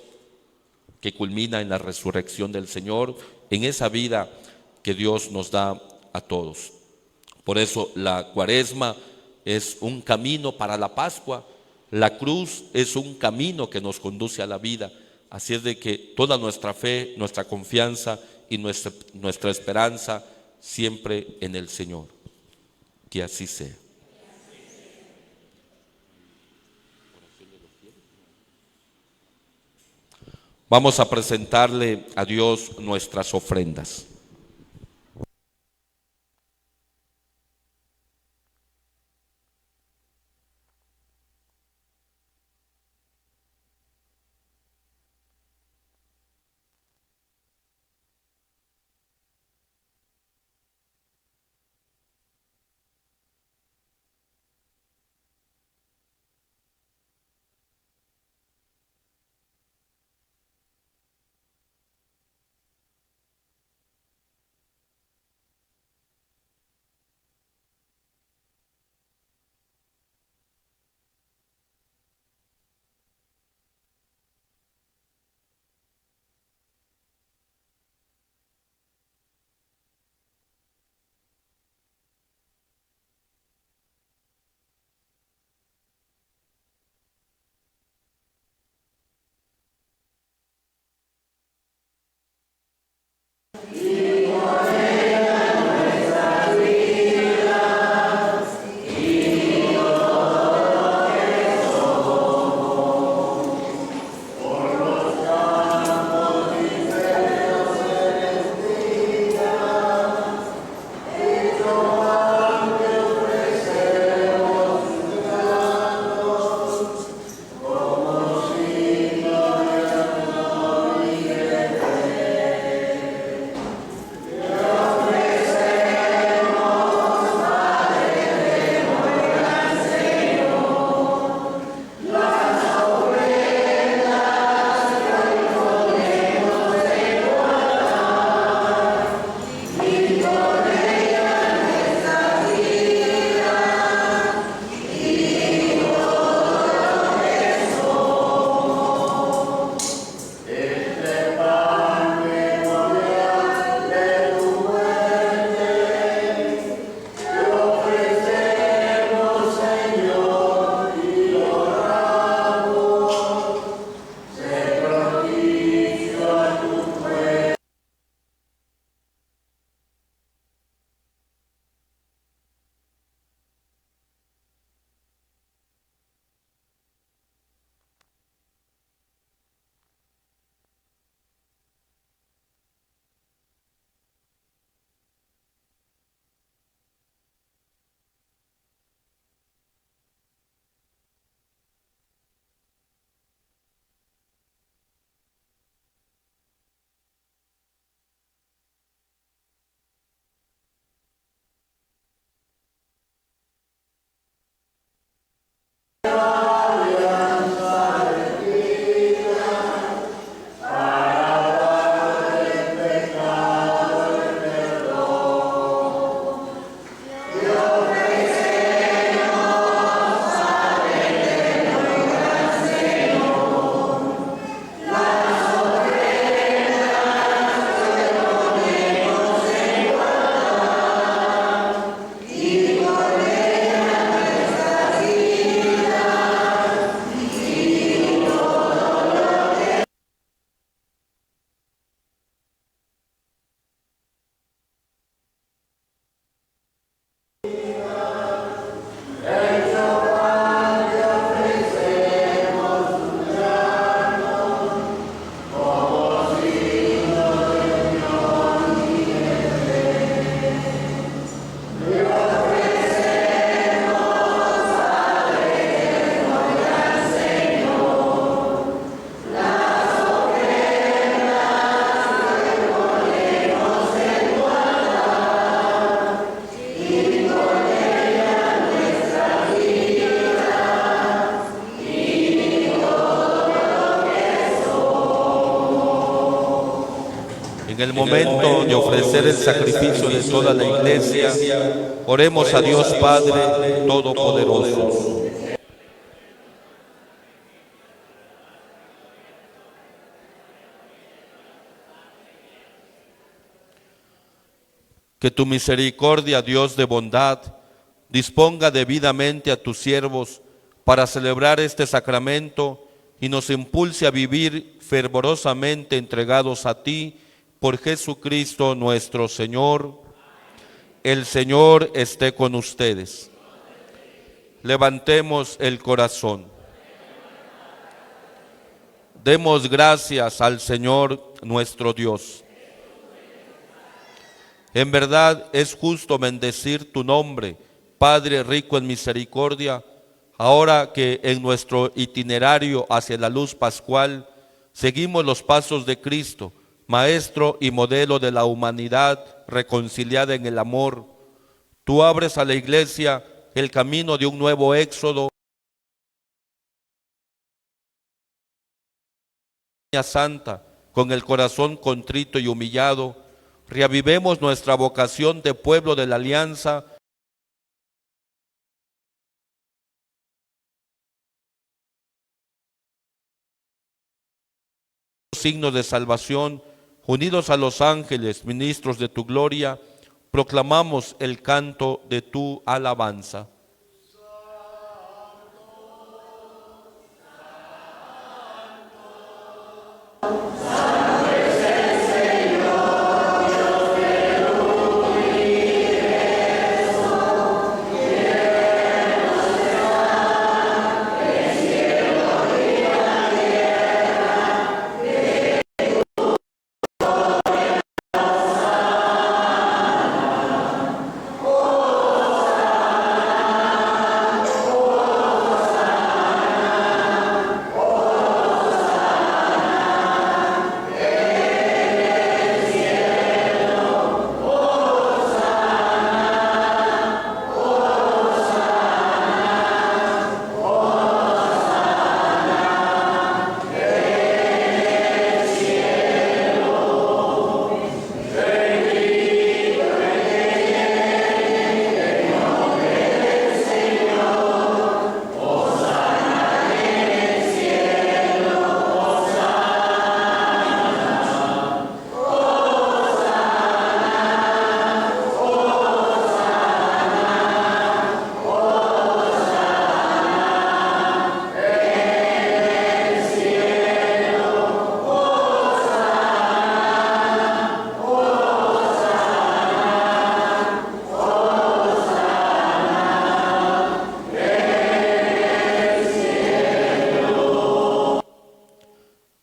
que culmina en la resurrección del Señor, en esa vida que Dios nos da a todos. Por eso la Cuaresma es un camino para la Pascua, la cruz es un camino que nos conduce a la vida. Así es de que toda nuestra fe, nuestra confianza y nuestra esperanza siempre en el Señor. Que así sea. Vamos a presentarle a Dios nuestras ofrendas. En el momento de ofrecer el sacrificio de toda la Iglesia, oremos a Dios Padre Todopoderoso. Que tu misericordia, Dios de bondad, disponga debidamente a tus siervos para celebrar este sacramento y nos impulse a vivir fervorosamente entregados a ti por Jesucristo nuestro Señor. El Señor esté con ustedes. Levantemos el corazón. Demos gracias al Señor nuestro Dios. En verdad es justo bendecir tu nombre, Padre rico en misericordia, ahora que en nuestro itinerario hacia la luz pascual seguimos los pasos de Cristo, Maestro y modelo de la humanidad reconciliada en el amor. Tú abres a la Iglesia el camino de un nuevo éxodo. Santa, con el corazón contrito y humillado, reavivemos nuestra vocación de pueblo de la alianza. Signos de salvación, unidos a los ángeles, ministros de tu gloria, proclamamos el canto de tu alabanza.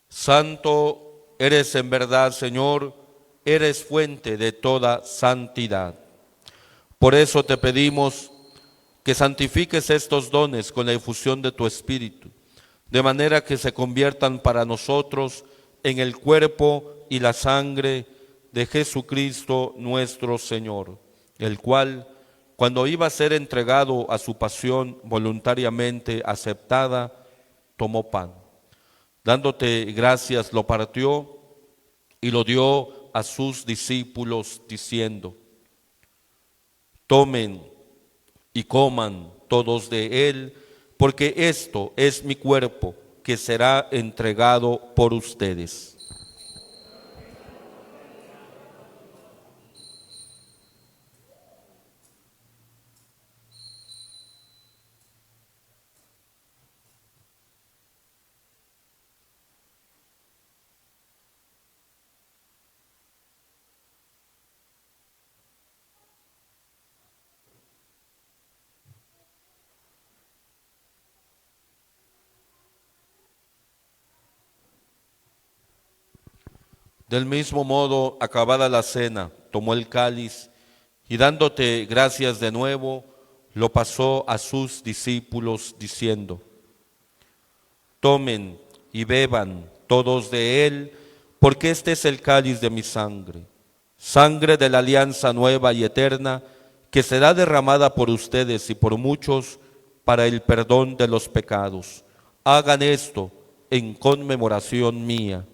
Santo eres en verdad, Señor, eres fuente de toda santidad. Por eso te pedimos que santifiques estos dones con la efusión de tu Espíritu, de manera que se conviertan para nosotros en el cuerpo y la sangre de Jesucristo nuestro Señor, el cual, cuando iba a ser entregado a su pasión voluntariamente aceptada, tomó pan. Dándote gracias, lo partió y lo dio a sus discípulos, diciendo: tomen y coman todos de él, porque esto es mi cuerpo, que será entregado por ustedes. Del mismo modo, acabada la cena, tomó el cáliz y dándote gracias de nuevo, lo pasó a sus discípulos diciendo: tomen y beban todos de él, porque este es el cáliz de mi sangre, sangre de la alianza nueva y eterna, que será derramada por ustedes y por muchos para el perdón de los pecados. Hagan esto en conmemoración mía.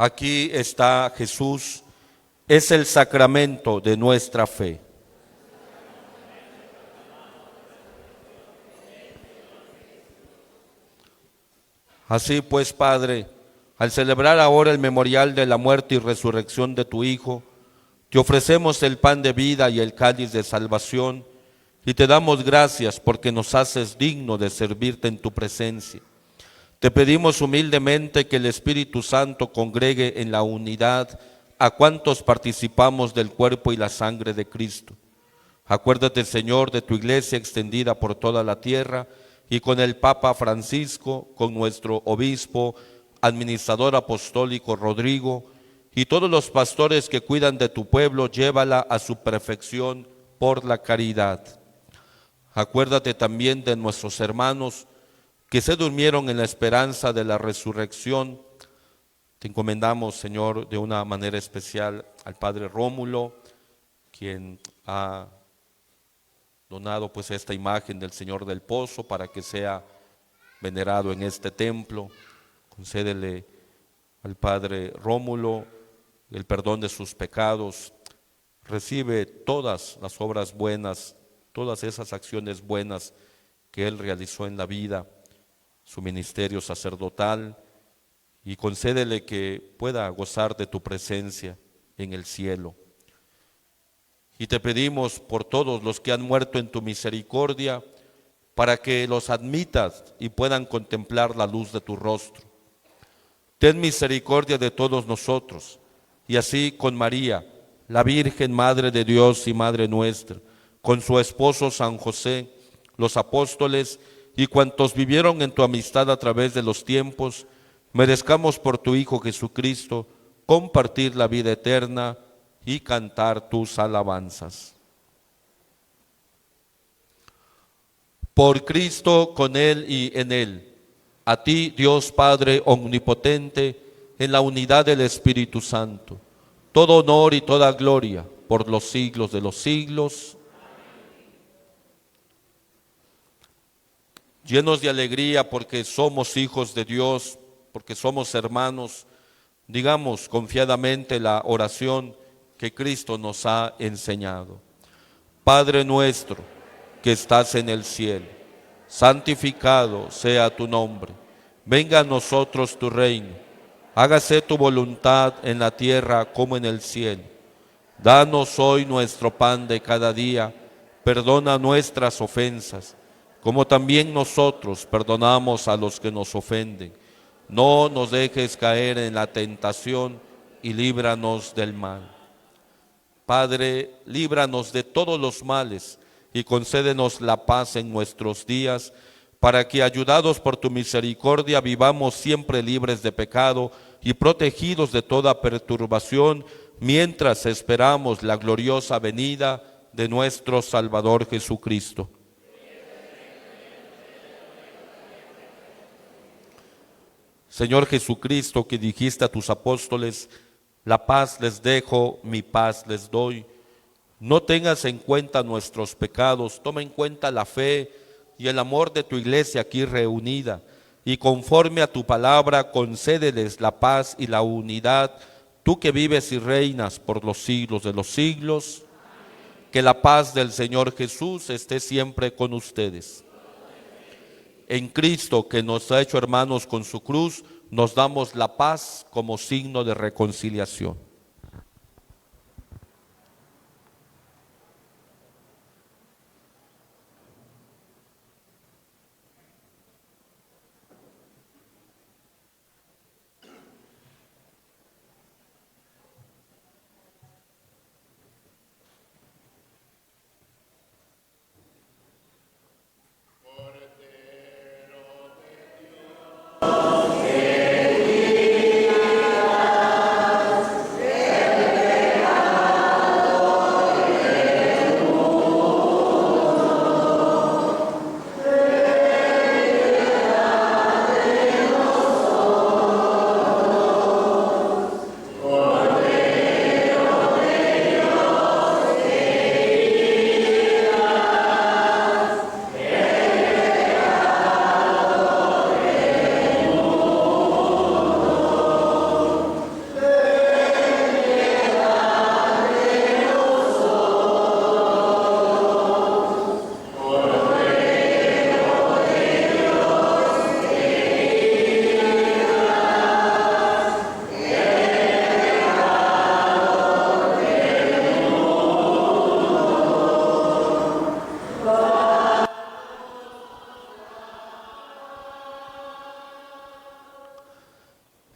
Aquí está Jesús, es el sacramento de nuestra fe. Así pues, Padre, al celebrar ahora el memorial de la muerte y resurrección de tu Hijo, te ofrecemos el pan de vida y el cáliz de salvación, y te damos gracias porque nos haces digno de servirte en tu presencia. Te pedimos humildemente que el Espíritu Santo congregue en la unidad a cuantos participamos del cuerpo y la sangre de Cristo. Acuérdate, Señor, de tu iglesia extendida por toda la tierra, y con el Papa Francisco, con nuestro obispo, administrador apostólico Rodrigo, y todos los pastores que cuidan de tu pueblo, llévala a su perfección por la caridad. Acuérdate también de nuestros hermanos que se durmieron en la esperanza de la resurrección. Te encomendamos, Señor, de una manera especial al Padre Rómulo, quien ha donado pues esta imagen del Señor del Pozo para que sea venerado en este templo. Concédele al Padre Rómulo el perdón de sus pecados. Recibe todas las obras buenas, todas esas acciones buenas que él realizó en la vida, su ministerio sacerdotal, y concédele que pueda gozar de tu presencia en el cielo. Y te pedimos por todos los que han muerto en tu misericordia, para que los admitas y puedan contemplar la luz de tu rostro. Ten misericordia de todos nosotros, y así con María, la Virgen Madre de Dios y Madre nuestra, con su esposo San José, los apóstoles y cuantos vivieron en tu amistad a través de los tiempos, merezcamos por tu Hijo Jesucristo compartir la vida eterna y cantar tus alabanzas. Por Cristo, con Él y en Él, a ti, Dios Padre omnipotente, en la unidad del Espíritu Santo, todo honor y toda gloria por los siglos de los siglos. Llenos de alegría porque somos hijos de Dios, porque somos hermanos, digamos confiadamente la oración que Cristo nos ha enseñado. Padre nuestro que estás en el cielo, santificado sea tu nombre. Venga a nosotros tu reino. Hágase tu voluntad en la tierra como en el cielo. Danos hoy nuestro pan de cada día. Perdona nuestras ofensas, como también nosotros perdonamos a los que nos ofenden. No nos dejes caer en la tentación y líbranos del mal. Padre, líbranos de todos los males y concédenos la paz en nuestros días, para que, ayudados por tu misericordia, vivamos siempre libres de pecado y protegidos de toda perturbación, mientras esperamos la gloriosa venida de nuestro Salvador Jesucristo. Señor Jesucristo, que dijiste a tus apóstoles: la paz les dejo, mi paz les doy. No tengas en cuenta nuestros pecados, toma en cuenta la fe y el amor de tu iglesia aquí reunida, y conforme a tu palabra concédeles la paz y la unidad, tú que vives y reinas por los siglos de los siglos. Que la paz del Señor Jesús esté siempre con ustedes. En Cristo, que nos ha hecho hermanos con su cruz, nos damos la paz como signo de reconciliación.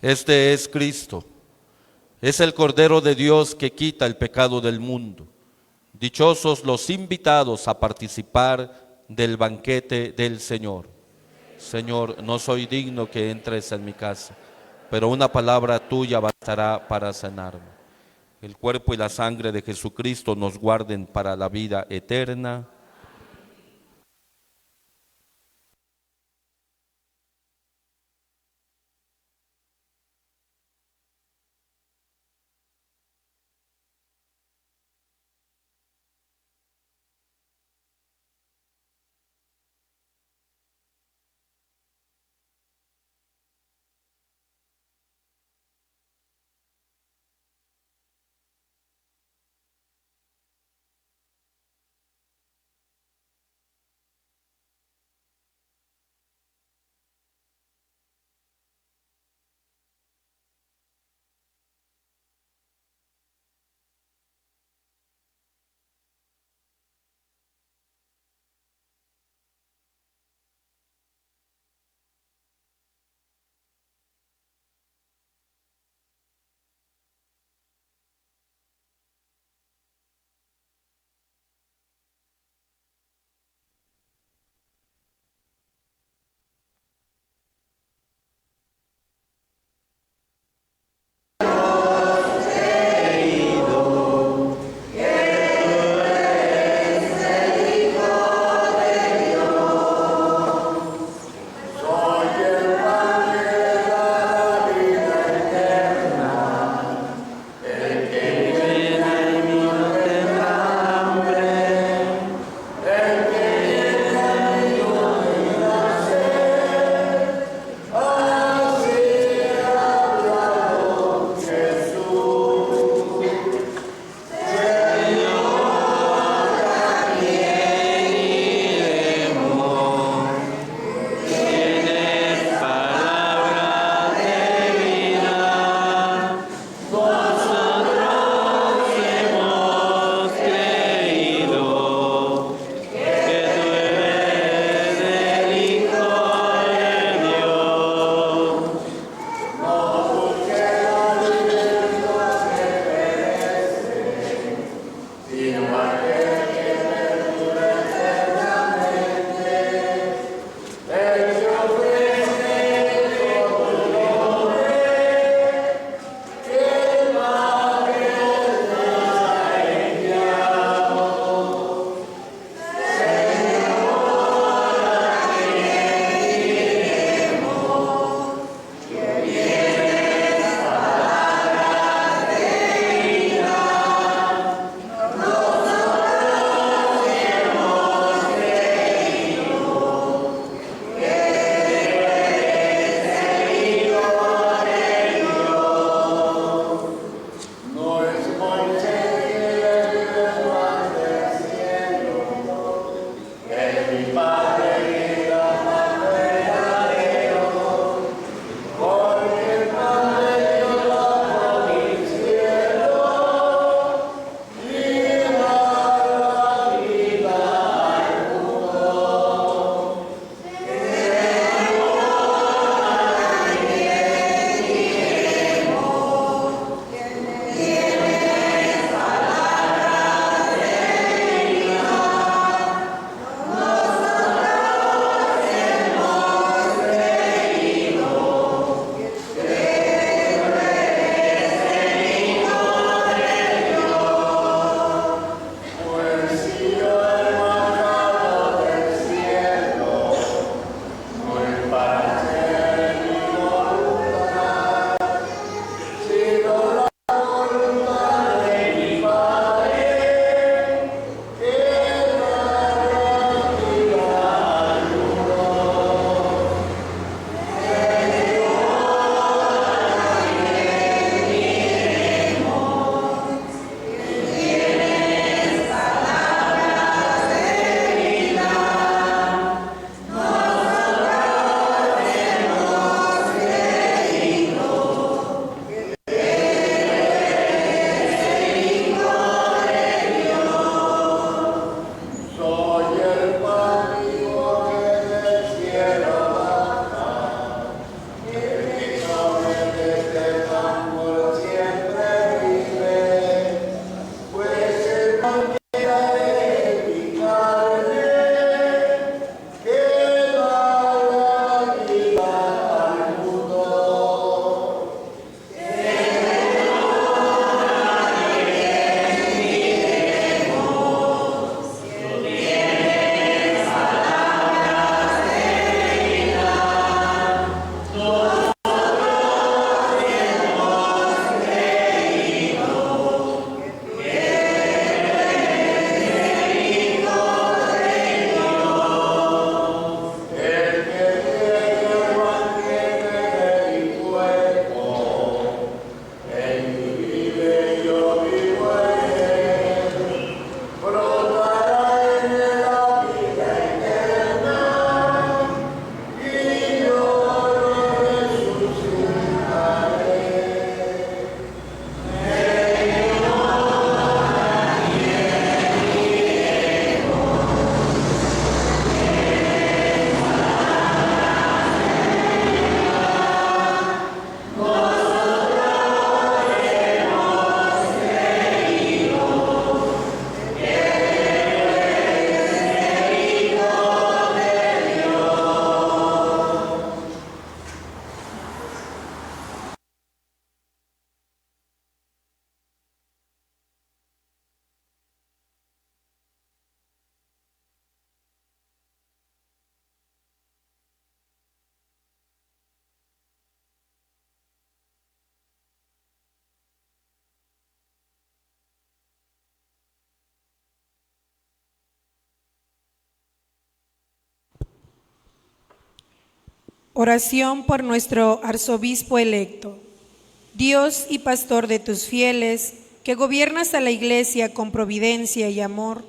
Este es Cristo, es el Cordero de Dios que quita el pecado del mundo. Dichosos los invitados a participar del banquete del Señor. Señor, no soy digno que entres en mi casa, pero una palabra tuya bastará para sanarme. El cuerpo y la sangre de Jesucristo nos guarden para la vida eterna. Oración por nuestro arzobispo electo. Dios y pastor de tus fieles, que gobiernas a la Iglesia con providencia y amor,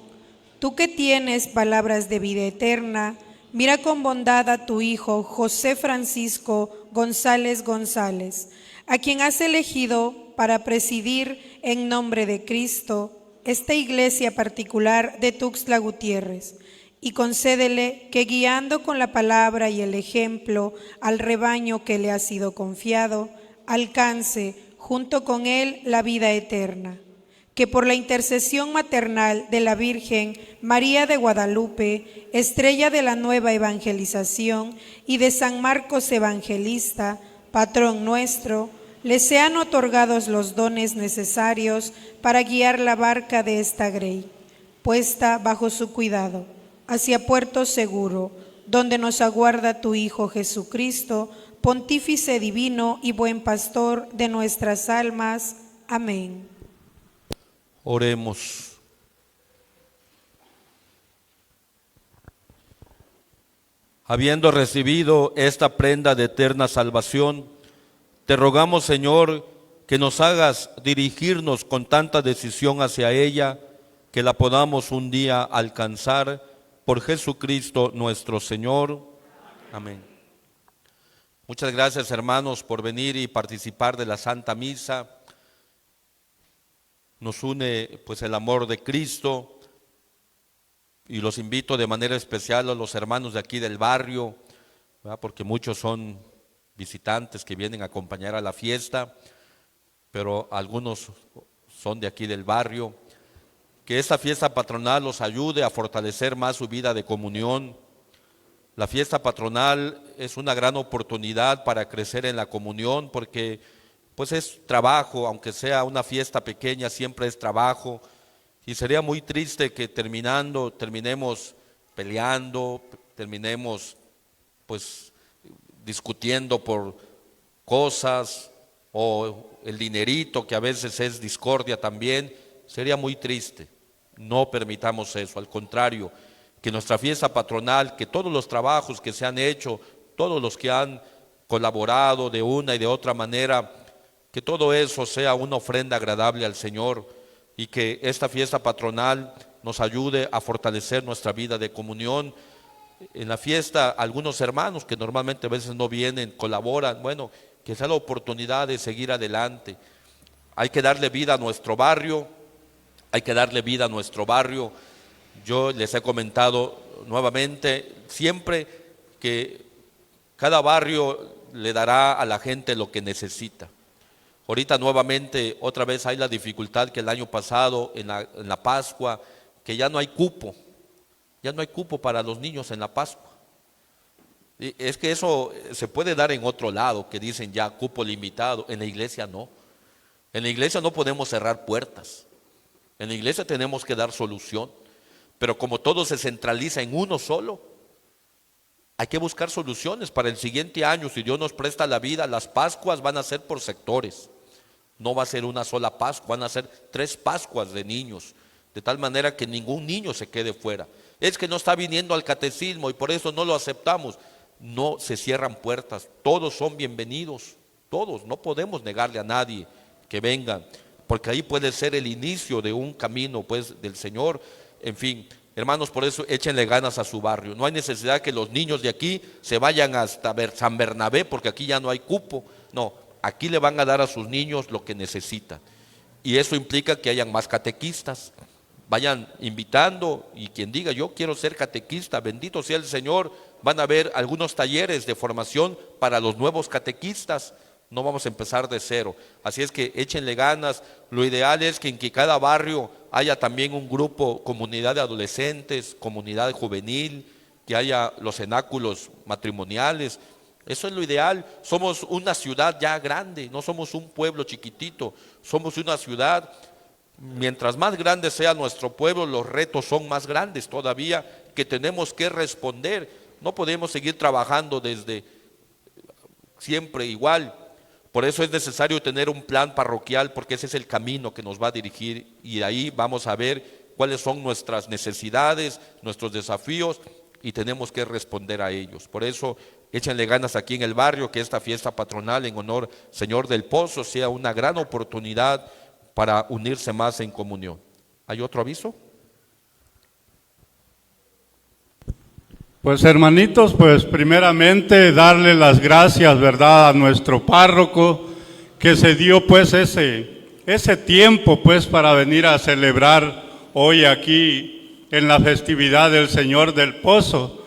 tú que tienes palabras de vida eterna, mira con bondad a tu Hijo José Francisco González González, a quien has elegido para presidir en nombre de Cristo esta iglesia particular de Tuxtla Gutiérrez, y concédele que, guiando con la palabra y el ejemplo al rebaño que le ha sido confiado, alcance junto con él la vida eterna. Que por la intercesión maternal de la Virgen María de Guadalupe, estrella de la nueva evangelización, y de San Marcos Evangelista, patrón nuestro, le sean otorgados los dones necesarios para guiar la barca de esta grey, puesta bajo su cuidado, hacia puerto seguro, donde nos aguarda tu Hijo Jesucristo, Pontífice divino y buen pastor de nuestras almas. Amén. Oremos. Habiendo recibido esta prenda de eterna salvación, te rogamos, Señor, que nos hagas dirigirnos con tanta decisión hacia ella, que la podamos un día alcanzar por Jesucristo nuestro Señor. Amén. Muchas gracias, hermanos, por venir y participar de la Santa Misa. Nos une pues el amor de Cristo, y los invito de manera especial a los hermanos de aquí del barrio, ¿verdad? Porque muchos son visitantes que vienen a acompañar a la fiesta, pero algunos son de aquí del barrio. Que esta fiesta patronal los ayude a fortalecer más su vida de comunión. La fiesta patronal es una gran oportunidad para crecer en la comunión, porque pues es trabajo, aunque sea una fiesta pequeña, siempre es trabajo, y sería muy triste que terminemos peleando, terminemos pues discutiendo por cosas, o el dinerito, que a veces es discordia también. Sería muy triste. No permitamos eso, al contrario, que nuestra fiesta patronal, que todos los trabajos que se han hecho, todos los que han colaborado de una y de otra manera, que todo eso sea una ofrenda agradable al Señor, y que esta fiesta patronal nos ayude a fortalecer nuestra vida de comunión. En la fiesta, algunos hermanos que normalmente a veces no vienen, colaboran, bueno, que sea la oportunidad de seguir adelante. Hay que darle vida a nuestro barrio, Yo les he comentado nuevamente, siempre que cada barrio le dará a la gente lo que necesita. Ahorita nuevamente, otra vez hay la dificultad que el año pasado en la Pascua, que ya no hay cupo para los niños en la Pascua. Y es que eso se puede dar en otro lado, que dicen ya cupo limitado. En la iglesia no. En la iglesia no podemos cerrar puertas. En la iglesia tenemos que dar solución. Pero como todo se centraliza en uno solo, hay que buscar soluciones para el siguiente año. Si Dios nos presta la vida, las Pascuas van a ser por sectores. No va a ser una sola Pascua, van a ser 3 Pascuas de niños, de tal manera que ningún niño se quede fuera. Es que no está viniendo al catecismo y por eso no lo aceptamos. No se cierran puertas, todos son bienvenidos, todos, no podemos negarle a nadie que vengan, porque ahí puede ser el inicio de un camino pues del Señor. En fin, hermanos, por eso échenle ganas a su barrio. No hay necesidad que los niños de aquí se vayan hasta San Bernabé, porque aquí ya no hay cupo. No, aquí le van a dar a sus niños lo que necesitan, y eso implica que hayan más catequistas. Vayan invitando, y quien diga yo quiero ser catequista, bendito sea el Señor, van a haber algunos talleres de formación para los nuevos catequistas. No vamos a empezar de cero, así es que échenle ganas. Lo ideal es que en cada barrio haya también un grupo, comunidad de adolescentes, comunidad juvenil, que haya los cenáculos matrimoniales. Eso es lo ideal. Somos una ciudad ya grande, no somos un pueblo chiquitito, somos una ciudad. Mientras más grande sea nuestro pueblo, los retos son más grandes todavía, que tenemos que responder. No podemos seguir trabajando desde siempre igual. Por eso es necesario tener un plan parroquial, porque ese es el camino que nos va a dirigir, y ahí vamos a ver cuáles son nuestras necesidades, nuestros desafíos, y tenemos que responder a ellos. Por eso échenle ganas aquí en el barrio, que esta fiesta patronal en honor Señor del Pozo sea una gran oportunidad para unirse más en comunión. ¿Hay otro aviso? Pues hermanitos, pues primeramente darle las gracias, ¿verdad?, a nuestro párroco que se dio pues ese tiempo pues para venir a celebrar hoy aquí en la festividad del Señor del Pozo.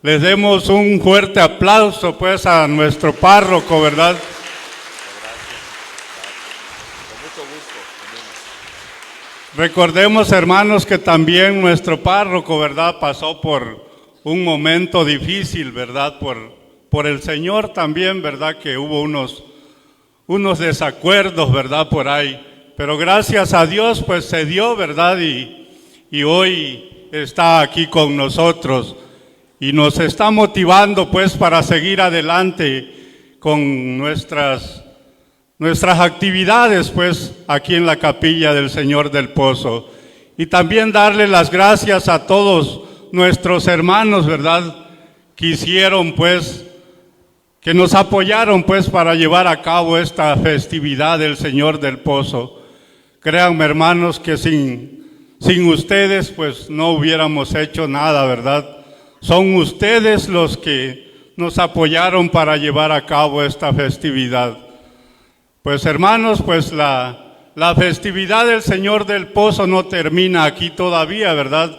Les demos un fuerte aplauso pues a nuestro párroco, ¿verdad? Recordemos, hermanos, que también nuestro párroco, ¿verdad?, pasó por un momento difícil, ¿verdad?, por el Señor también, ¿verdad?, que hubo unos desacuerdos, ¿verdad?, por ahí. Pero gracias a Dios, pues se dio, ¿verdad?, y hoy está aquí con nosotros y nos está motivando, pues, para seguir adelante con nuestras actividades, pues, aquí en la capilla del Señor del Pozo. Y también darle las gracias a todos nuestros hermanos, ¿verdad?, que hicieron, pues, que nos apoyaron, pues, para llevar a cabo esta festividad del Señor del Pozo. Créanme, hermanos, que sin ustedes, pues, no hubiéramos hecho nada, ¿verdad? Son ustedes los que nos apoyaron para llevar a cabo esta festividad. Pues, hermanos, pues, la festividad del Señor del Pozo no termina aquí todavía, ¿verdad?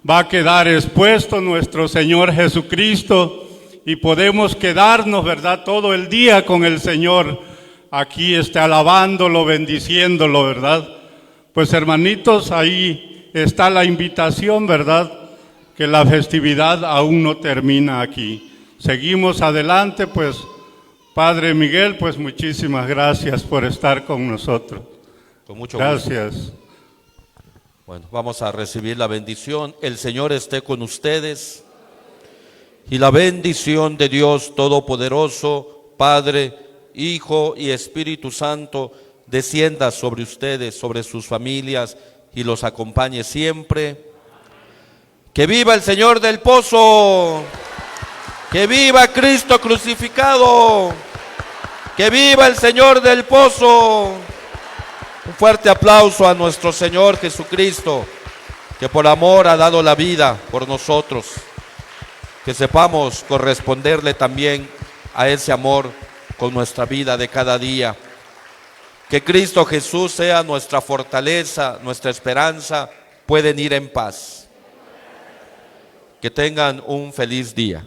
Va a quedar expuesto nuestro Señor Jesucristo y podemos quedarnos, ¿verdad?, todo el día con el Señor aquí, alabándolo, bendiciéndolo, ¿verdad? Pues, hermanitos, ahí está la invitación, ¿verdad?, que la festividad aún no termina aquí. Seguimos adelante, pues, Padre Miguel, pues muchísimas gracias por estar con nosotros. Con mucho gracias. Gusto. Bueno, vamos a recibir la bendición. El Señor esté con ustedes. Y la bendición de Dios Todopoderoso, Padre, Hijo y Espíritu Santo, descienda sobre ustedes, sobre sus familias y los acompañe siempre. ¡Que viva el Señor del Pozo! ¡Que viva Cristo crucificado! ¡Que viva el Señor del Pozo! Un fuerte aplauso a nuestro Señor Jesucristo, que por amor ha dado la vida por nosotros. Que sepamos corresponderle también a ese amor con nuestra vida de cada día. Que Cristo Jesús sea nuestra fortaleza, nuestra esperanza. Pueden ir en paz. Que tengan un feliz día.